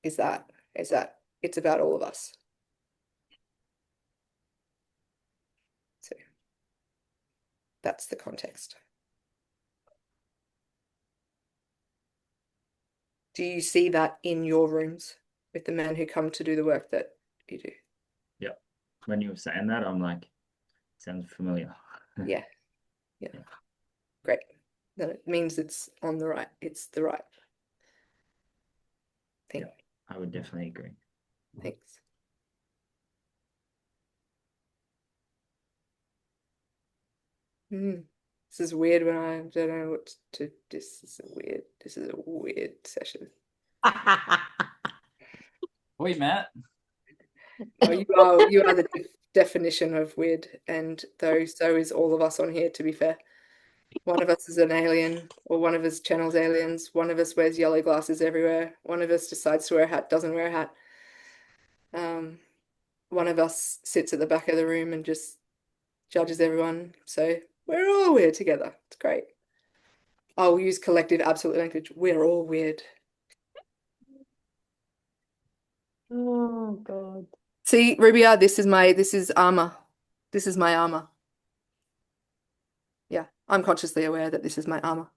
it's about all of us. So that's the context. do you see that in your rooms with the men who come to do the work that you do? Yeah. When you were saying that, I'm like, sounds familiar. Yeah. Great. Then it means it's the right thing. Yeah. I would definitely agree. Thanks. This is weird when I don't know what to. This is a weird session. Oi, Matt. Oh, you are the definition of weird, and so is all of us on here, to be fair. One of us is an alien, or one of us channels aliens. One of us wears yellow glasses everywhere. One of us decides to wear a hat, doesn't wear a hat. One of us sits at the back of the room and just judges everyone. So we're all weird together. It's great. I'll use collective absolute language. We're all weird. Oh God. See, Rubia, this is armor. This is my armor. Yeah, I'm consciously aware that this is my armor.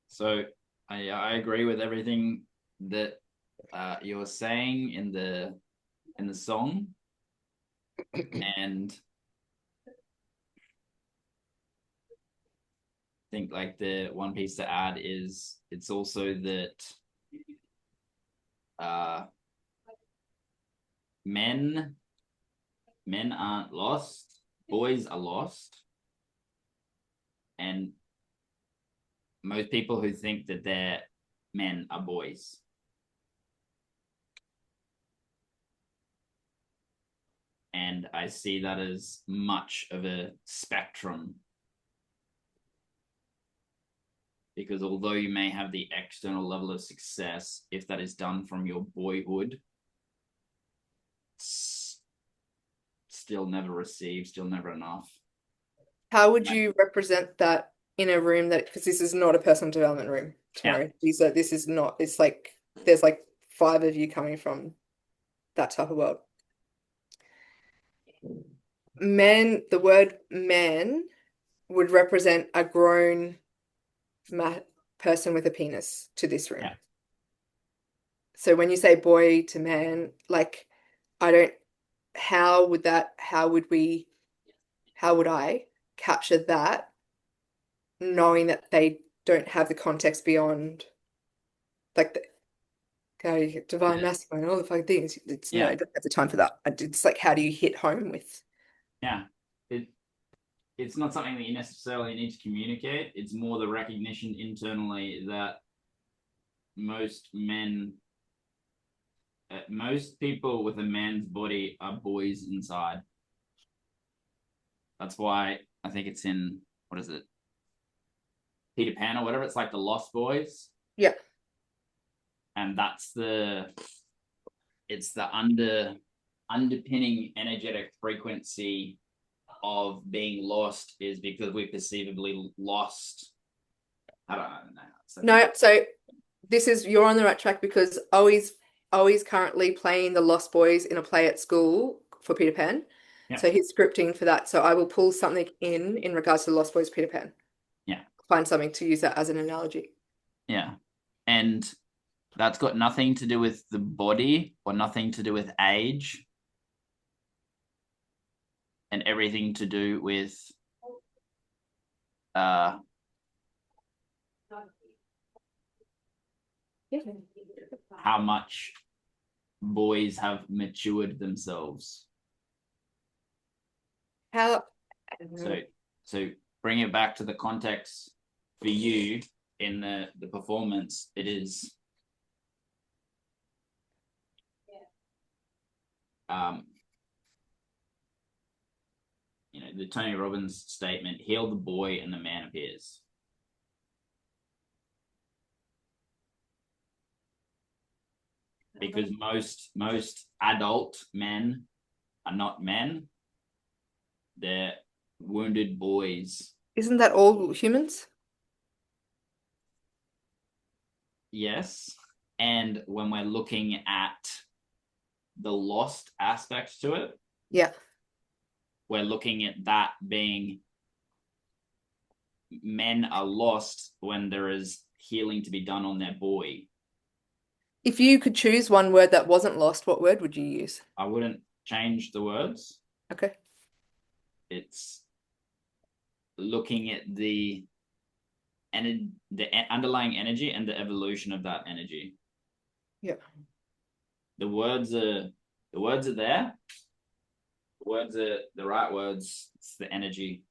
So I agree with everything that you were saying in the song, and I think like the one piece to add is it's also that men aren't lost, boys are lost, and most people who think that they're men are boys. And I see that as much of a spectrum. Because although you may have the external level of success, if that is done from your boyhood, still never received, still never enough. How would you represent that in a room because this is not a personal development room tomorrow. Yeah. This is not, it's like, there's like 5 of you coming from that type of world. Men, the word man would represent a grown person with a penis to this room. Yeah. So when you say boy to man, like, how would I capture that, knowing that they don't have the context beyond, like, the divine masculine, all the fucking things. It's no, I don't have the time for that. It's like, how do you hit home with? Yeah, it's not something that you necessarily need to communicate. It's more the recognition internally that most people with a man's body are boys inside. That's why I think it's in, what is it, Peter Pan or whatever. It's like the Lost Boys. Yeah. And that's it's the underpinning energetic frequency of being lost, is because we perceivably lost. I don't know. No, so you're on the right track, because Owi's currently playing the Lost Boys in a play at school for Peter Pan. Yeah. So he's scripting for that. So I will pull something in regards to the Lost Boys Peter Pan. Yeah. Find something to use that as an analogy. Yeah. And that's got nothing to do with the body or nothing to do with age, and everything to do with how much boys have matured themselves. So bring it back to the context for you in the performance. It is the Tony Robbins statement, heal the boy and the man appears. Because most adult men are not men. They're wounded boys. Isn't that all humans? Yes. And when we're looking at the lost aspects to it, yeah, we're looking at that being men are lost when there is healing to be done on their boy. If you could choose one word that wasn't lost, what word would you use? I wouldn't change the words. Okay. It's looking at the underlying energy and the evolution of that energy. Yeah. The words are there. The words are the right words. It's the energy.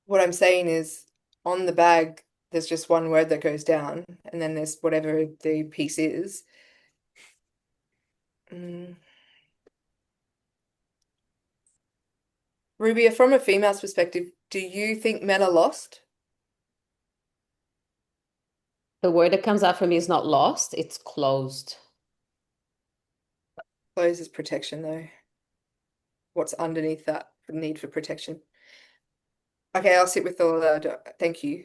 What I'm saying is on the bag, there's just one word that goes down, and then there's whatever the piece is. Ruby, from a female's perspective, do you think men are lost? The word that comes out for me is not lost, it's closed. Close is protection, though. What's underneath that need for protection? Okay, I'll sit with all that. Thank you.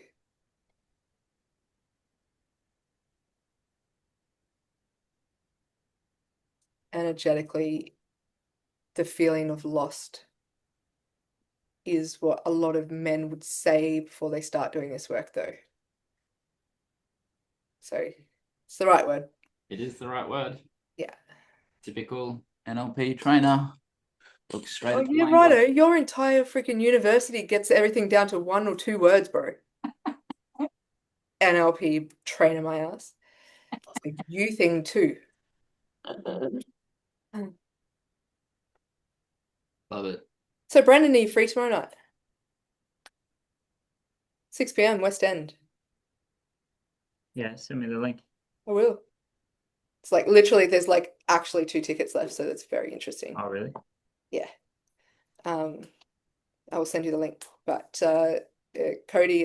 Energetically, the feeling of lost is what a lot of men would say before they start doing this work, though. So it's the right word. It is the right word. Yeah. Typical NLP trainer. Look straight at the yeah, language. righto. Your entire freaking university gets everything down to 1 or 2 words, bro. NLP trainer my ass. It's a you thing too. Love it. So Brandon, are you free tomorrow night? 6 p.m. West End. Yeah, send me the link. I will. It's like literally there's like actually 2 tickets left, so that's very interesting. Oh, really? Yeah. I will send you the link. But Cody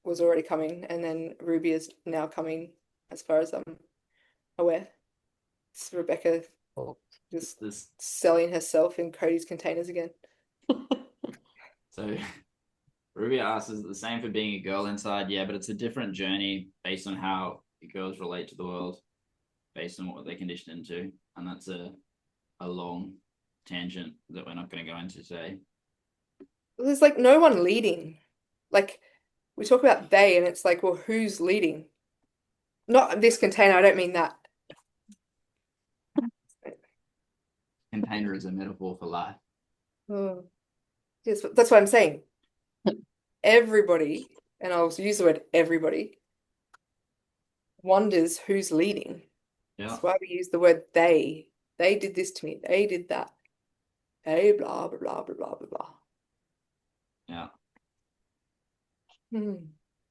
was already coming, and then Ruby is now coming, as far as I'm aware. It's Rebecca just selling herself in Cody's containers again. So Ruby asks, is it the same for being a girl inside? Yeah, but it's a different journey based on how girls relate to the world, based on what they're conditioned into. And that's a long tangent that we're not going to go into today. There's like no one leading. Like we talk about they, and it's like, well, who's leading? Not this container, I don't mean that. Container is a metaphor for life. Oh. Yes, that's what I'm saying. Everybody, and I'll use the word everybody, wonders who's leading. Yeah. That's why we use the word they. They did this to me. They did that. They blah, blah, blah, blah, blah, blah, blah. Yeah. Hmm.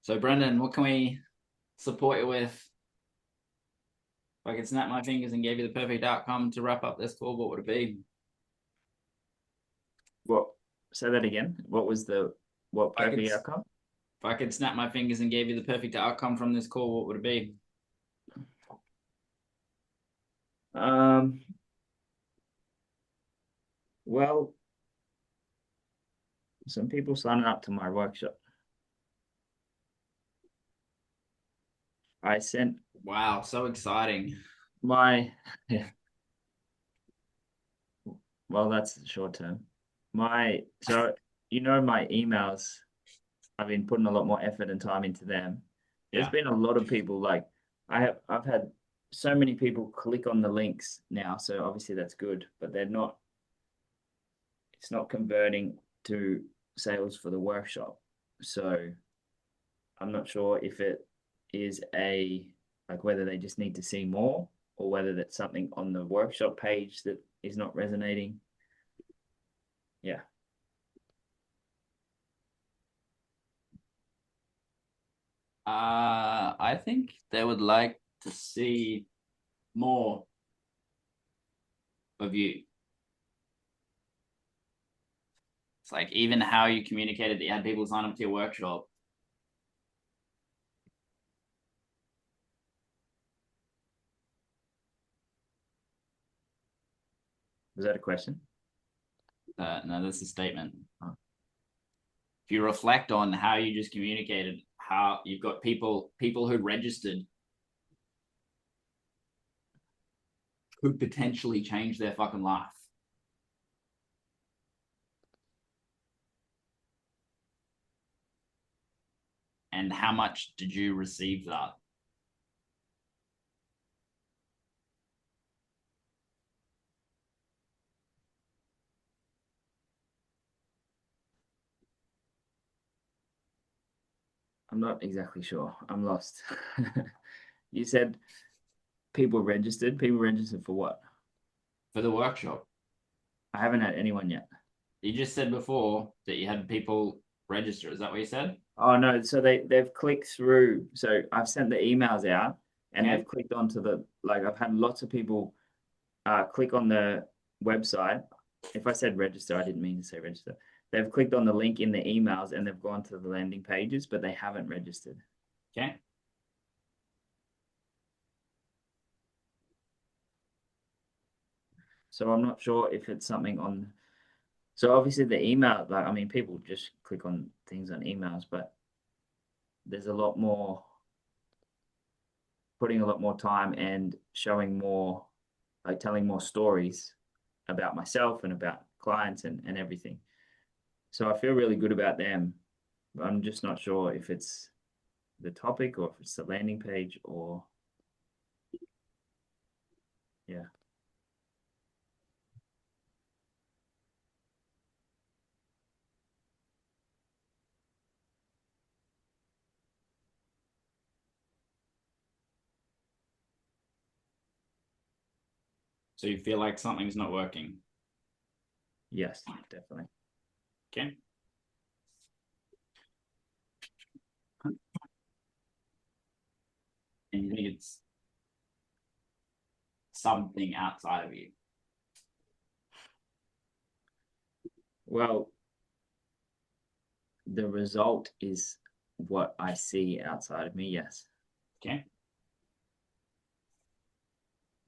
So, Brendan, what can we support you with? If I could snap my fingers and give you the perfect outcome to wrap up this call, what would it be? What? Say that again. What perfect outcome? If I could snap my fingers and gave you the perfect outcome from this call, what would it be? Well, some people signing up to my workshop. I sent Wow, so exciting. my yeah. Well, that's short term. My emails, I've been putting a lot more effort and time into them. There's been a lot of people like I've had so many people click on the links now, so obviously that's good, but it's not converting to sales for the workshop. So I'm not sure if it is whether they just need to see more or whether that's something on the workshop page that is not resonating. Yeah. I think they would like to see more of you. It's like even how you communicated that you had people sign up to your workshop. Was that a question? No, that's a statement. If you reflect on how you just communicated, how you've got people who registered who potentially change their fucking life. And how much did you receive that? I'm not exactly sure. I'm lost. You said people registered. People registered for what? For the workshop. I haven't had anyone yet. You just said before that you had people register. Is that what you said? Oh no, so they've clicked through. So I've sent the emails out and Okay. they've clicked onto the like I've had lots of people click on the website. If I said register, I didn't mean to say register. They've clicked on the link in the emails and they've gone to the landing pages, but they haven't registered. Okay. So I'm not sure if it's something on. So obviously the email, like I mean, people just click on things on emails, but there's a lot more, putting a lot more time and showing more, like telling more stories about myself and about clients and everything. So I feel really good about them. But I'm just not sure if it's the topic or if it's the landing page or yeah. So you feel like something's not working. Yes, definitely. Okay. And you think it's something outside of you. Well, the result is what I see outside of me, yes. Okay.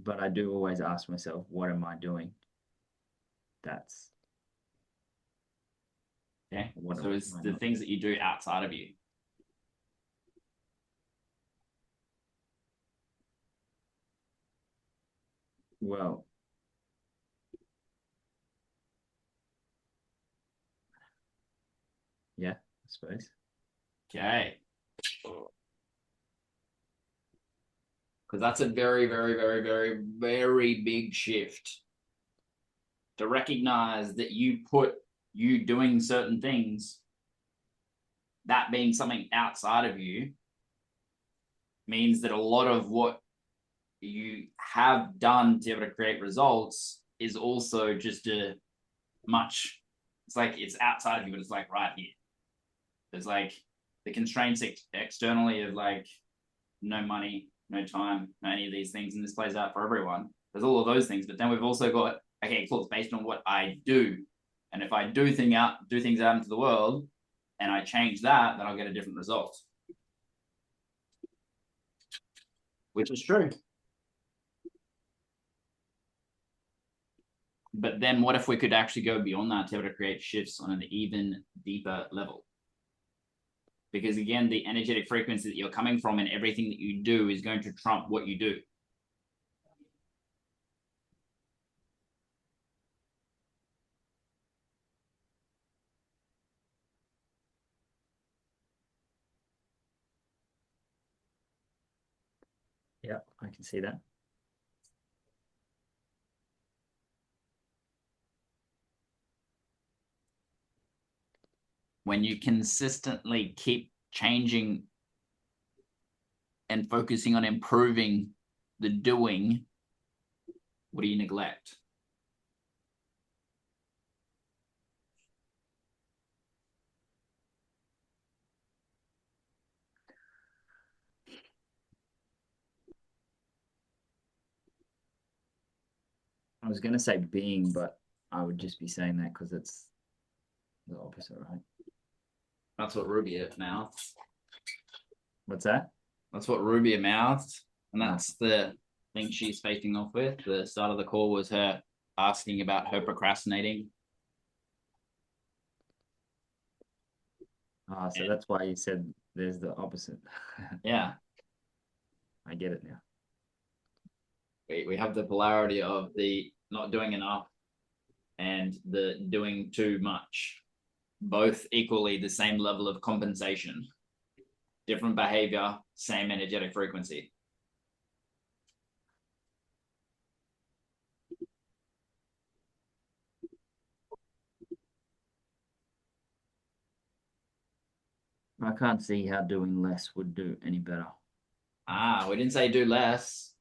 But I do always ask myself, what am I doing? That's Okay. what So it's am I the not things doing? that you do outside of you. Well, yeah, I suppose. Okay. Because that's a very, very, very, very, very big shift. To recognize that you doing certain things, that being something outside of you, means that a lot of what you have done to be able to create results is also just it's like it's outside of you, but it's like right here. There's like the constraints externally of like no money, no time, no any of these things, and this plays out for everyone. There's all of those things, but then we've also got, okay, cool, it's based on what I do. And if I do things out into the world and I change that, then I'll get a different result. Which is true. But then what if we could actually go beyond that to be able to create shifts on an even deeper level? Because again, the energetic frequency that you're coming from and everything that you do is going to trump what you do. Yeah, I can see that. When you consistently keep changing and focusing on improving the doing, what do you neglect? I was going to say being, but I would just be saying that because it's the opposite, right? That's what Ruby mouthed. What's that? That's what Ruby mouthed. And that's the thing she's facing off with. The start of the call was her asking about her procrastinating. So that's why you said there's the opposite. Yeah. I get it now. We have the polarity of the not doing enough and the doing too much, both equally the same level of compensation. different behavior, same energetic frequency. I can't see how doing less would do any better. We didn't say do less.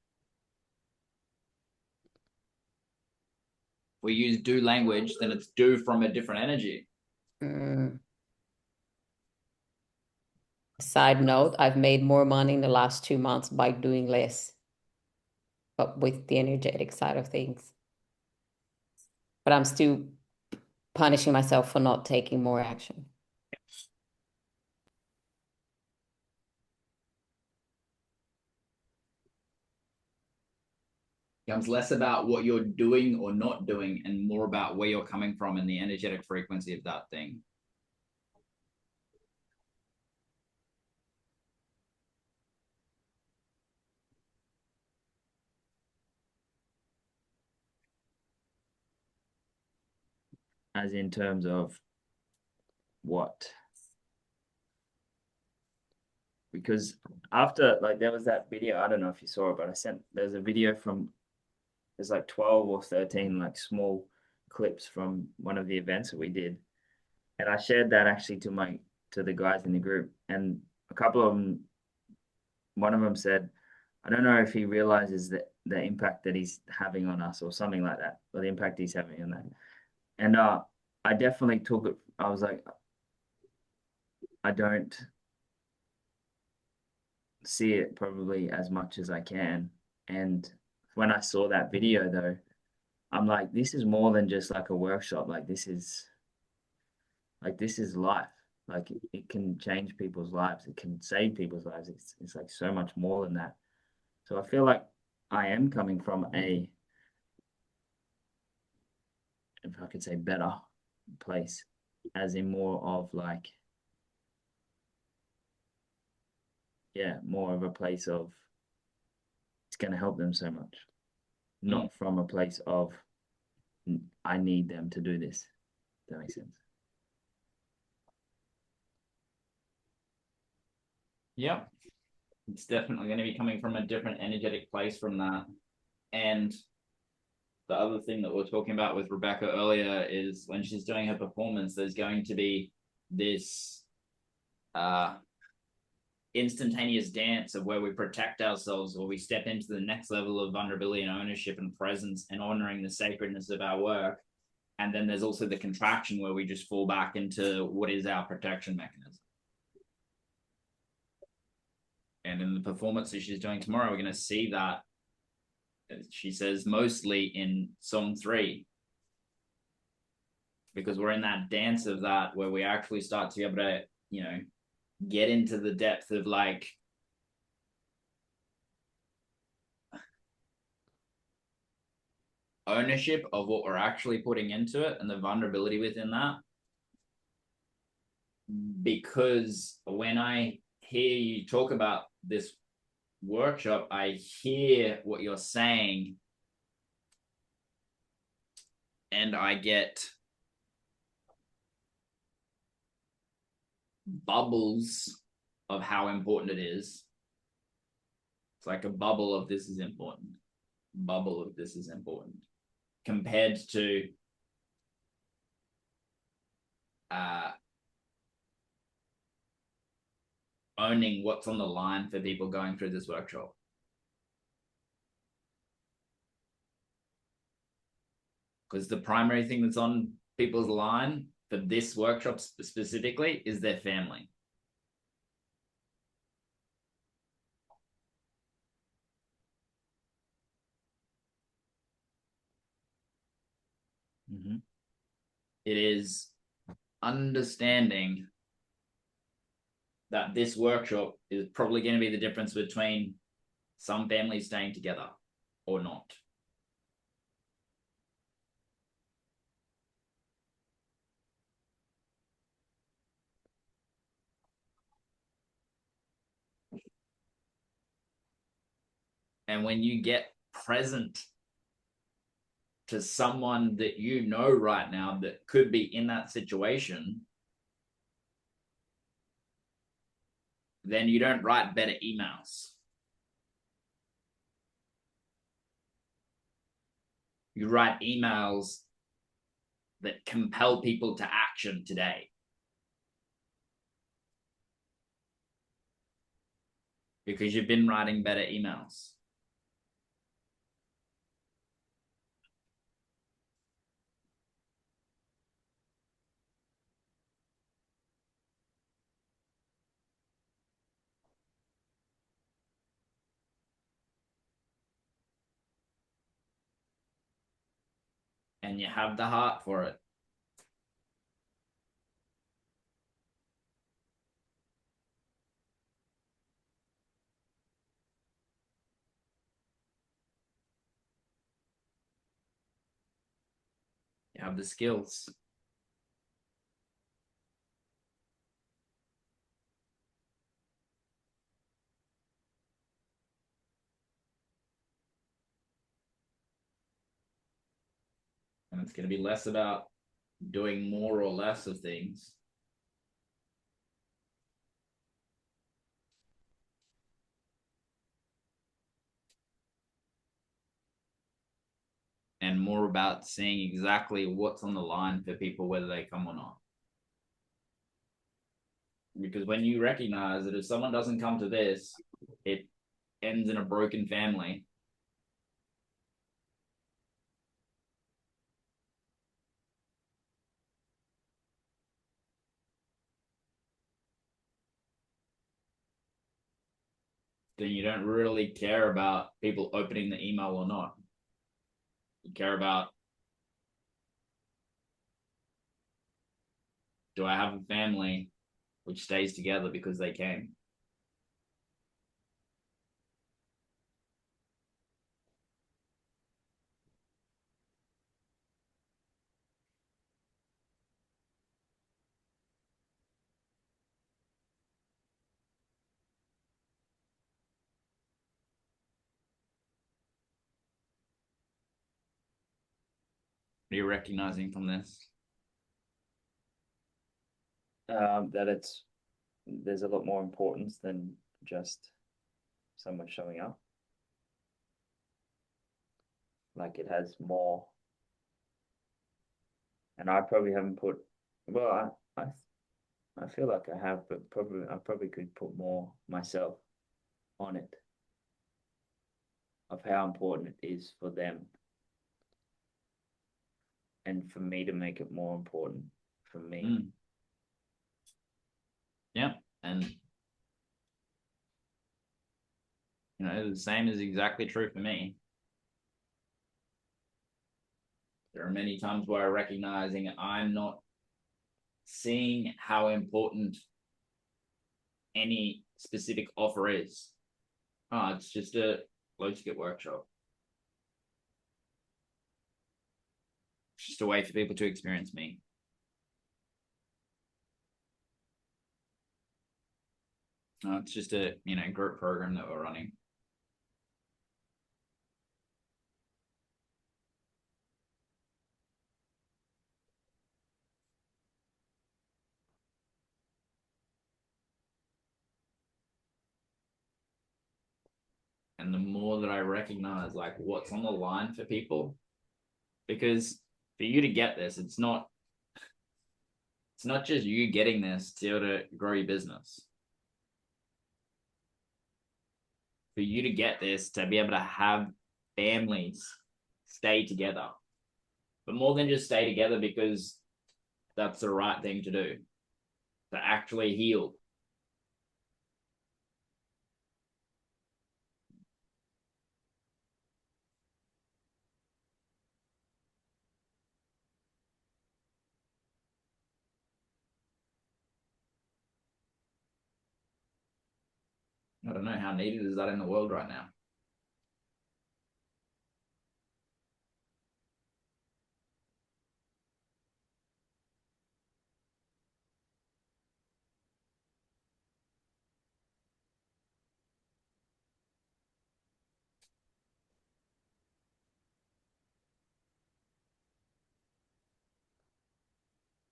If we use do language, then it's do from a different energy. Side note, I've made more money in the last 2 months by doing less, but with the energetic side of things. But I'm still punishing myself for not taking more action. Becomes less about what you're doing or not doing and more about where you're coming from and the energetic frequency of that thing. As in terms of what? Because after, like, there was that video, I don't know if you saw it, but there's a video from, there's like 12 or 13 like small clips from one of the events that we did. And I shared that actually to the guys in the group. And a couple of them, one of them said, I don't know if he realizes that the impact that he's having on us or something like that, or the impact he's having on that. And I definitely took it. I was like, I don't see it probably as much as I can. And when I saw that video though, I'm like, this is more than just like a workshop. Like this is life. Like it can change people's lives. It can save people's lives. It's like so much more than that. So I feel like I am coming from a, if I could say, better place, as in more of like, yeah, more of a place of it's going to help them so much, not from a place of I need them to do this. If that makes sense. Yeah, it's definitely going to be coming from a different energetic place from that. And the other thing that we we're talking about with Rebecca earlier is when she's doing her performance, there's going to be this instantaneous dance of where we protect ourselves or we step into the next level of vulnerability and ownership and presence and honoring the sacredness of our work. And then there's also the contraction where we just fall back into what is our protection mechanism. And in the performance that she's doing tomorrow, we're going to see that, she says, mostly in song 3. Because we're in that dance of that where we actually start to be able to, you know, get into the depth of like ownership of what we're actually putting into it and the vulnerability within that. Because when I hear you talk about this workshop, I hear what you're saying and I get bubbles of how important it is. It's like a bubble of this is important, bubble of this is important, compared to owning what's on the line for people going through this workshop. Because the primary thing that's on people's line for this workshop specifically is their family. Mm-hmm. It is understanding that this workshop is probably going to be the difference between some families staying together or not. And when you get present to someone that you know right now that could be in that situation, then you don't write better emails. You write emails that compel people to action today. Because you've been writing better emails. And you have the heart for it. You have the skills. And it's going to be less about doing more or less of things. And more about seeing exactly what's on the line for people, whether they come or not. Because when you recognize that if someone doesn't come to this, it ends in a broken family. Then you don't really care about people opening the email or not. You care about, do I have a family which stays together because they came? What are you recognizing from this? That there's a lot more importance than just someone showing up. Like it has more, and I probably haven't put. Well, I feel like I have, but I probably could put more myself on it of how important it is for them, and for me to make it more important for me. Yeah, and the same is exactly true for me. There are many times where I'm recognizing I'm not seeing how important any specific offer is. Oh, it's just a low ticket workshop. It's just a way for people to experience me. It's just a group program that we're running. And the more that I recognize like what's on the line for people, because for you to get this, it's not just you getting this to be able to grow your business. For you to get this to be able to have families stay together, but more than just stay together because that's the right thing to do, to actually heal. I don't know how needed is that in the world right now.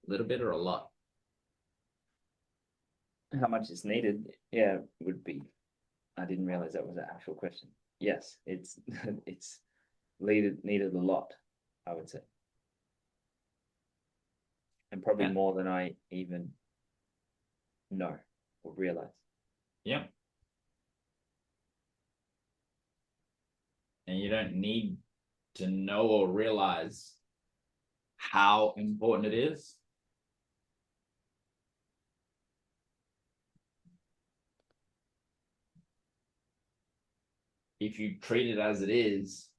A little bit or a lot? how much is needed? Yeah, would be. I didn't realize that was an actual question. Yes, it's it's needed a lot, I would say, and probably Yeah. more than I even know or realize. Yep. And you don't need to know or realize how important it is. If you treat it as it is,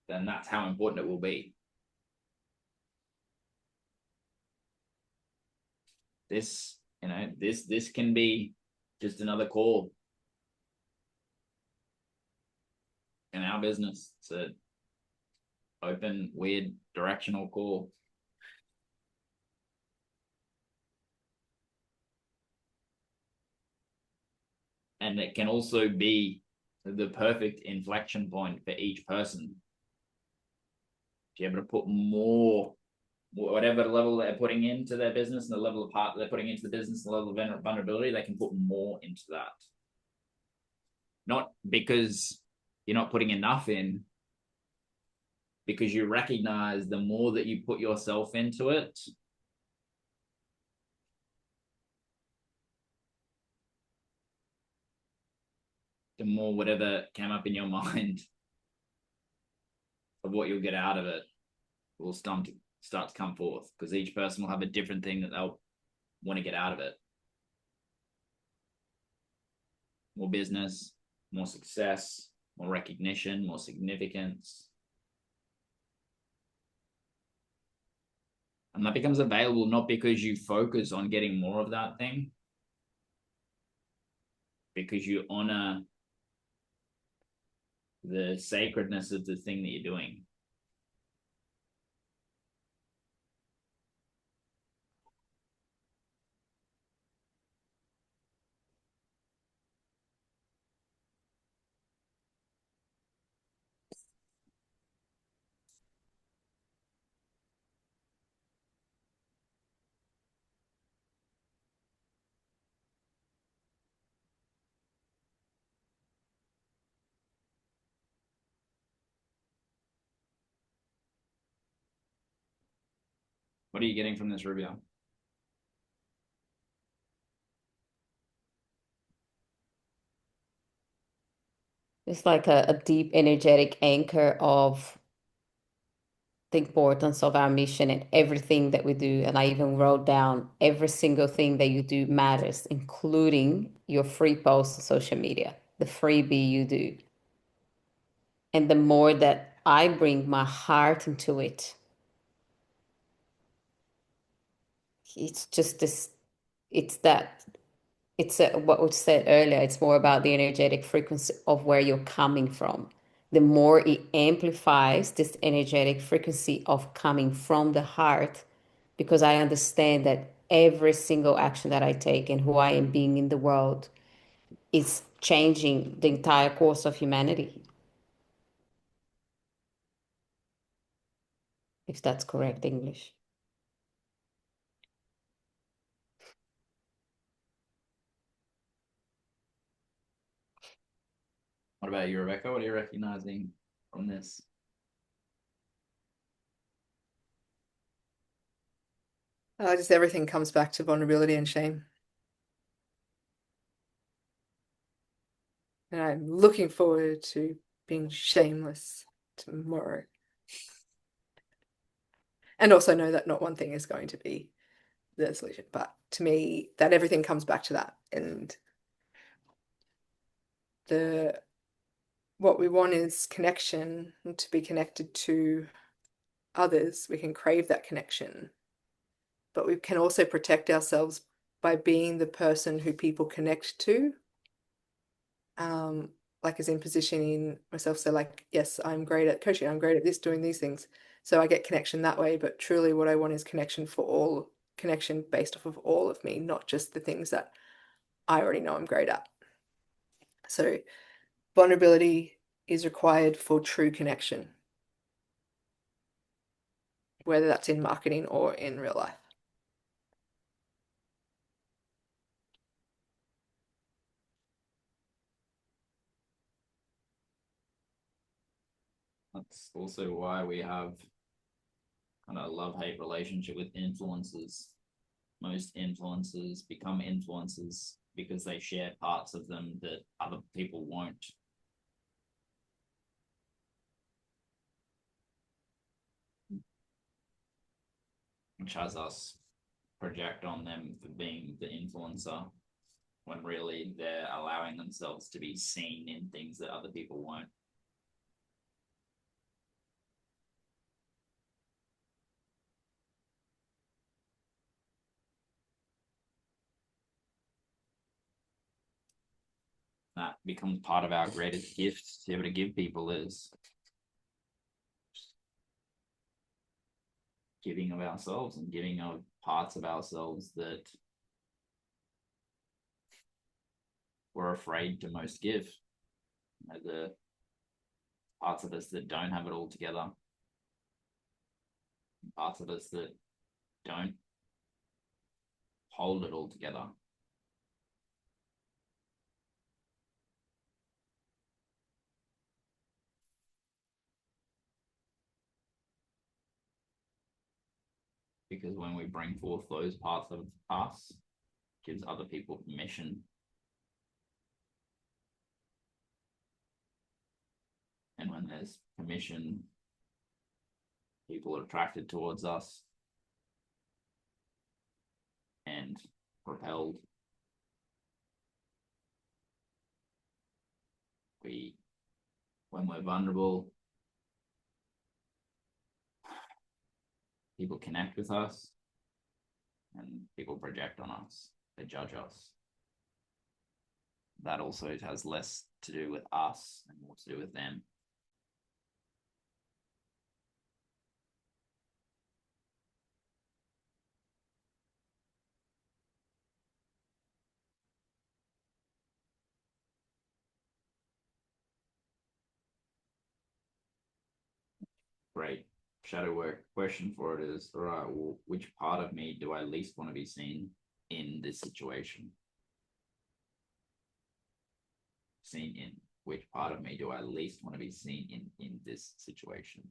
then that's how important it will be. This, this can be just another call in our business. It's an open, weird, directional call. And it can also be the perfect inflection point for each person. To be able to put more, whatever level they're putting into their business and the level of part they're putting into the business, the level of vulnerability, they can put more into that. Not because you're not putting enough in, because you recognize the more that you put yourself into it, the more whatever came up in your mind of what you'll get out of it will start to come forth, because each person will have a different thing that they'll want to get out of it. More business, more success, more recognition, more significance. And that becomes available not because you focus on getting more of that thing, because you honor the sacredness of the thing that you're doing. What are you getting from this review? It's like a deep energetic anchor of the importance of our mission and everything that we do. And I even wrote down every single thing that you do matters, including your free posts on social media, the freebie you do. And the more that I bring my heart into it, it's just this, it's that, what we said earlier, it's more about the energetic frequency of where you're coming from. The more it amplifies this energetic frequency of coming from the heart, because I understand that every single action that I take and who I am being in the world is changing the entire course of humanity. If that's correct English. What about you, Rebecca? What are you recognizing from this? Just everything comes back to vulnerability and shame. And I'm looking forward to being shameless tomorrow. And also know that not one thing is going to be the solution. But to me, that everything comes back to that. And what we want is connection, and to be connected to others. We can crave that connection. But we can also protect ourselves by being the person who people connect to. Like as in positioning myself. So like, yes, I'm great at coaching. I'm great at this, doing these things. So I get connection that way. But truly what I want is connection for all, connection based off of all of me, not just the things that I already know I'm great at. So vulnerability is required for true connection, whether that's in marketing or in real life. That's also why we have kind of a love-hate relationship with influencers. Most influencers become influencers because they share parts of them that other people won't. Which has us project on them for being the influencer when really they're allowing themselves to be seen in things that other people won't. That becomes part of our greatest gift to be able to give people is giving of ourselves and giving of parts of ourselves that we're afraid to most give. You know, the parts of us that don't have it all together, parts of us that don't hold it all together. Because when we bring forth those parts of us, it gives other people permission. And when there's permission, people are attracted towards us and repelled. When we're vulnerable, people connect with us and people project on us. They judge us. That also has less to do with us and more to do with them. Great. Shadow work question for it is, all right, well, which part of me do I least want to be seen in this situation? Seen in which part of me do I least want to be seen in this situation?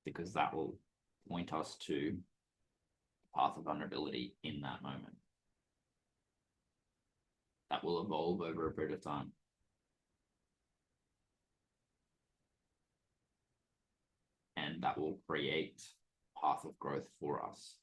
Because that will point us to the path of vulnerability in that moment. That will evolve over a period of time. And that will create a path of growth for us.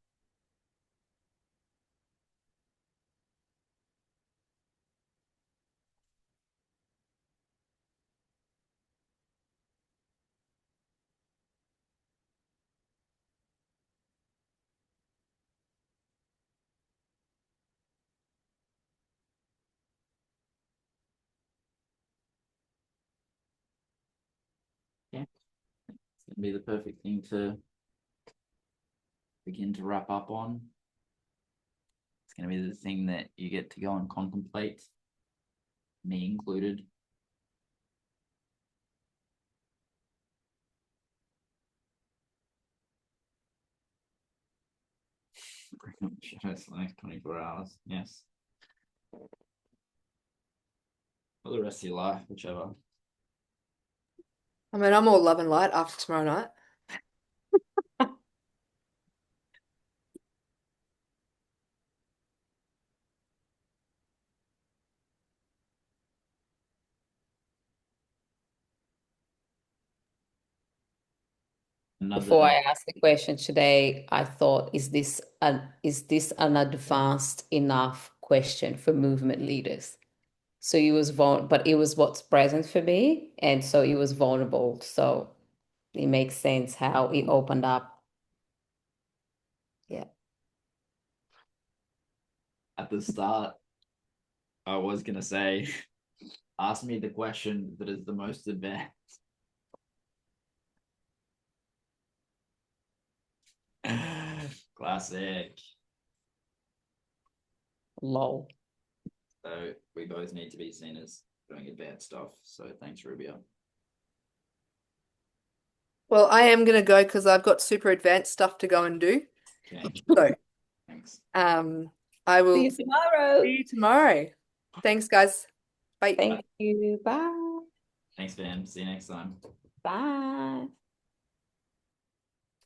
Yeah, it's going to be the perfect thing to begin to wrap up on. It's going to be the thing that you get to go and contemplate, me included. Bring up shadows for the next 24 hours. Yes. For the rest of your life, whichever. I mean, I'm all love and light after tomorrow night. Before I asked the question today, I thought, is this an advanced enough question for movement leaders? So it was but it was what's present for me, and so it was vulnerable. So it makes sense how it opened up. Yeah. At the start, I was going to say, ask me the question that is the most advanced. Classic. Lol. So we both need to be seen as doing advanced stuff. So thanks, Rubia. Well, I am going to go because I've got super advanced stuff to go and do. Okay. So, Thanks. I See will you tomorrow. see you tomorrow. Thanks, guys. Bye. Thank you. Bye. Thanks, fam. See you next time. Bye.